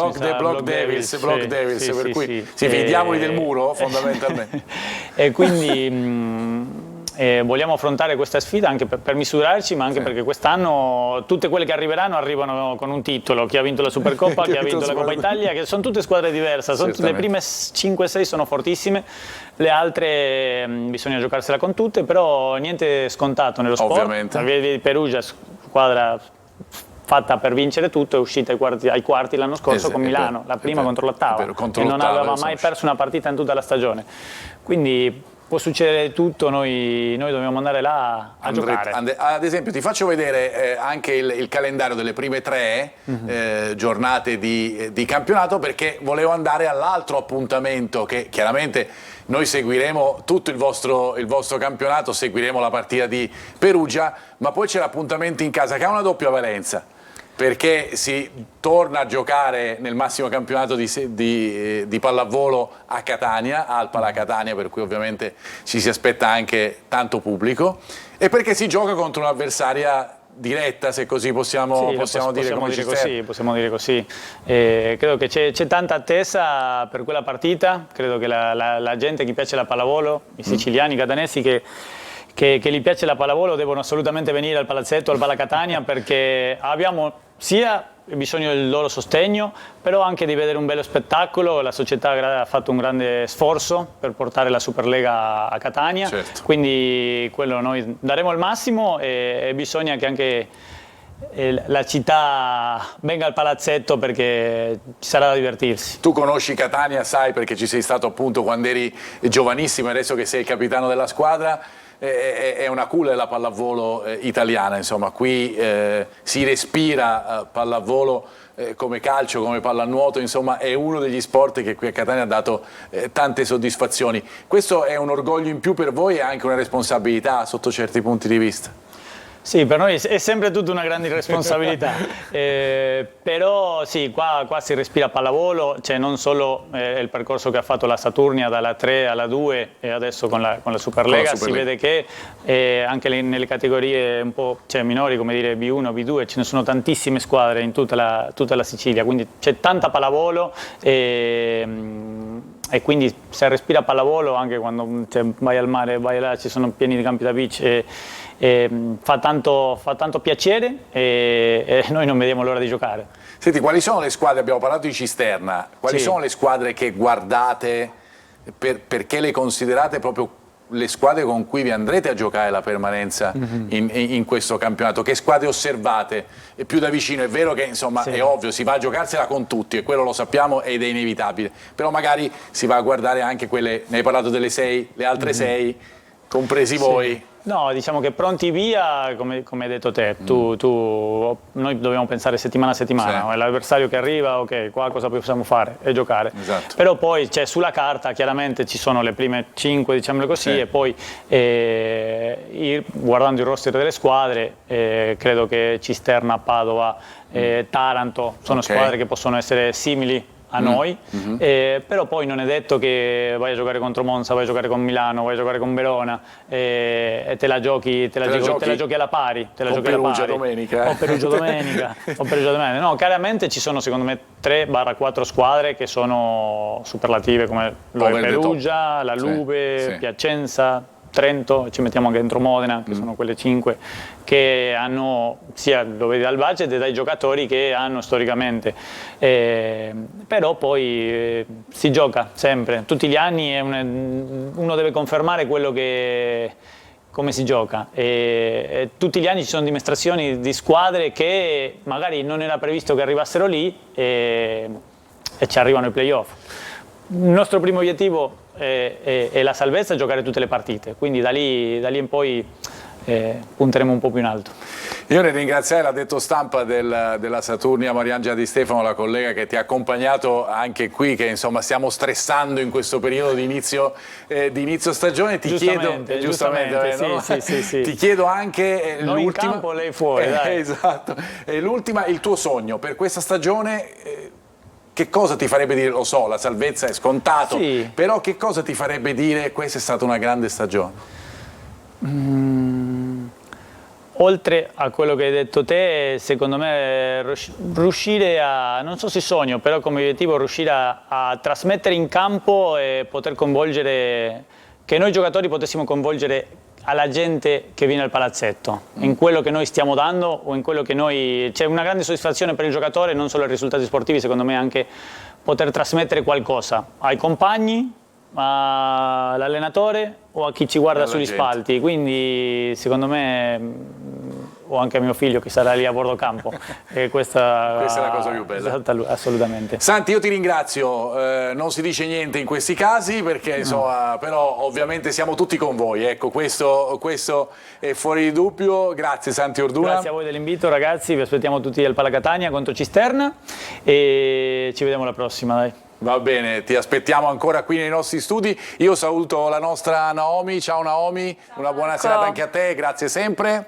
Block Devils, per cui i diavoli del muro fondamentalmente. E quindi vogliamo affrontare questa sfida anche per misurarci, ma anche perché quest'anno tutte quelle che arrivano con un titolo, chi ha vinto la Supercoppa, chi ha vinto la Coppa Italia, che sono tutte squadre diverse, le prime 5-6 sono fortissime, le altre bisogna giocarsela con tutte, però niente scontato nello sport. Ovviamente. La Via di Perugia, squadra fatta per vincere tutto, è uscita ai quarti l'anno scorso con Milano, la prima contro l'ottava, e non aveva mai perso una partita in tutta la stagione. Quindi può succedere tutto, noi dobbiamo andare là a giocare. Ad esempio ti faccio vedere anche il calendario delle prime 3 giornate di campionato, perché volevo andare all'altro appuntamento che chiaramente noi seguiremo tutto il vostro campionato, seguiremo la partita di Perugia, ma poi c'è l'appuntamento in casa che ha una doppia valenza, perché si torna a giocare nel massimo campionato di pallavolo a Catania, al Pala Catania, per cui ovviamente ci si aspetta anche tanto pubblico, e perché si gioca contro un'avversaria diretta, se così possiamo dire così. Credo che c'è tanta attesa per quella partita, credo che la gente, chi piace la pallavolo, i siciliani, i catanesi che gli piace la pallavolo devono assolutamente venire al palazzetto, al Pala Catania, perché abbiamo sia bisogno del loro sostegno, però anche di vedere un bello spettacolo. La società ha fatto un grande sforzo per portare la Superlega a Catania, certo. Quindi quello noi daremo il massimo, e bisogna che anche la città venga al palazzetto, perché ci sarà da divertirsi. Tu conosci Catania, sai, perché ci sei stato appunto quando eri giovanissimo, adesso che sei il capitano della squadra. È una culla della pallavolo italiana, insomma, qui si respira pallavolo come calcio, come pallanuoto, insomma è uno degli sport che qui a Catania ha dato tante soddisfazioni. Questo è un orgoglio in più per voi e anche una responsabilità sotto certi punti di vista. Sì, per noi è sempre tutta una grande responsabilità, però sì, qua si respira pallavolo, cioè non solo il percorso che ha fatto la Saturnia dalla 3 alla 2 e adesso con la Superlega, si vede che anche nelle categorie un po' minori, come dire B1, B2, ce ne sono tantissime squadre in tutta la Sicilia, quindi c'è tanta pallavolo, e quindi se respira pallavolo anche quando vai al mare, vai là, ci sono pieni di campi da beach, fa tanto piacere, e noi non vediamo l'ora di giocare. Senti, quali sono le squadre, abbiamo parlato di Cisterna, quali sono le squadre che guardate, perché le considerate proprio le squadre con cui vi andrete a giocare la permanenza in questo campionato? Che squadre osservate più da vicino? È vero che insomma è ovvio, si va a giocarsela con tutti e quello lo sappiamo ed è inevitabile, però magari si va a guardare anche quelle, ne hai parlato delle 6, le altre 6, compresi voi. No, diciamo che pronti via, come hai detto te, noi dobbiamo pensare settimana a settimana, l'avversario che arriva, ok, qua cosa possiamo fare e giocare. Esatto. Però poi sulla carta chiaramente ci sono le prime 5, diciamolo così, e poi guardando il roster delle squadre, credo che Cisterna, Padova, Taranto sono squadre che possono essere simili a noi, però poi non è detto che vai a giocare contro Monza, vai a giocare con Milano, vai a giocare con Verona, e te la giochi alla pari, o Perugia domenica. O Perugia domenica. No, chiaramente ci sono secondo me 3-4 squadre che sono superlative, come lo è Perugia, la Lube, Piacenza, Trento, ci mettiamo anche dentro Modena, che sono quelle 5 che hanno, sia lo vedi dal budget e dai giocatori che hanno storicamente, però poi si gioca sempre, tutti gli anni uno deve confermare come si gioca, e tutti gli anni ci sono dimostrazioni di squadre che magari non era previsto che arrivassero lì e ci arrivano ai playoff. Il nostro primo obiettivo è la salvezza e giocare tutte le partite, quindi da lì in poi punteremo un po' più in alto. Io ne ringraziai l'addetto stampa della Saturnia, Mariangela Di Stefano, la collega che ti ha accompagnato anche qui, che insomma stiamo stressando in questo periodo di inizio stagione. Ti chiedo, ti chiedo anche noi in campo, lei fuori, dai. Esatto, l'ultima, il tuo sogno per questa stagione. Che cosa ti farebbe dire, lo so, la salvezza è scontato, però che cosa ti farebbe dire questa è stata una grande stagione? Oltre a quello che hai detto te, secondo me riuscire a, non so se sogno, però come obiettivo riuscire a trasmettere in campo e poter coinvolgere che noi giocatori potessimo coinvolgere alla gente che viene al palazzetto, in quello che noi stiamo dando o in quello che noi... C'è una grande soddisfazione per il giocatore, non solo ai risultati sportivi, secondo me anche poter trasmettere qualcosa ai compagni, all'allenatore o a chi ci guarda sugli spalti, quindi secondo me o anche a mio figlio che sarà lì a bordo campo e questa è la cosa più bella. Assolutamente. Santi, io ti ringrazio, non si dice niente in questi casi perché insomma, però ovviamente siamo tutti con voi, ecco, questo è fuori di dubbio. Grazie Santi Orduna. Grazie a voi dell'invito ragazzi, vi aspettiamo tutti al Palacatania contro Cisterna e ci vediamo alla prossima, dai. Va bene, ti aspettiamo ancora qui nei nostri studi. Io saluto la nostra Naomi. Ciao Naomi, una buona serata anche a te, grazie sempre.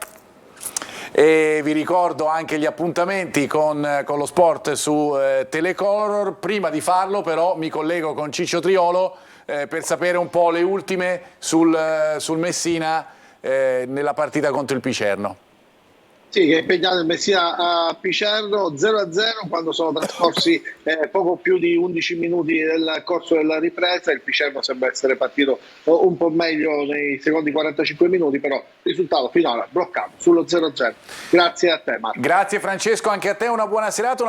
E vi ricordo anche gli appuntamenti con lo sport su Telecolor. Prima di farlo però mi collego con Ciccio Triolo per sapere un po' le ultime sul Messina nella partita contro il Picerno. Sì, che è impegnato il Messina a Picerno 0-0 quando sono trascorsi poco più di 11 minuti del corso della ripresa. Il Picerno sembra essere partito un po' meglio nei secondi 45 minuti, però risultato finale bloccato sullo 0-0. Grazie a te Marco. Grazie Francesco, anche a te una buona serata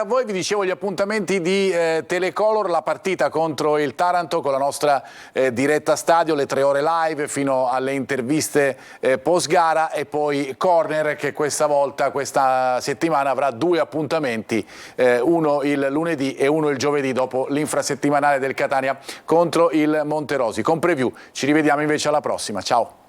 a voi. Vi dicevo gli appuntamenti di Telecolor, la partita contro il Taranto con la nostra diretta stadio, le 3 ore live fino alle interviste post gara e poi Corner che questa settimana avrà 2 appuntamenti, uno il lunedì e uno il giovedì dopo l'infrasettimanale del Catania contro il Monterosi. Con preview ci rivediamo invece alla prossima, ciao!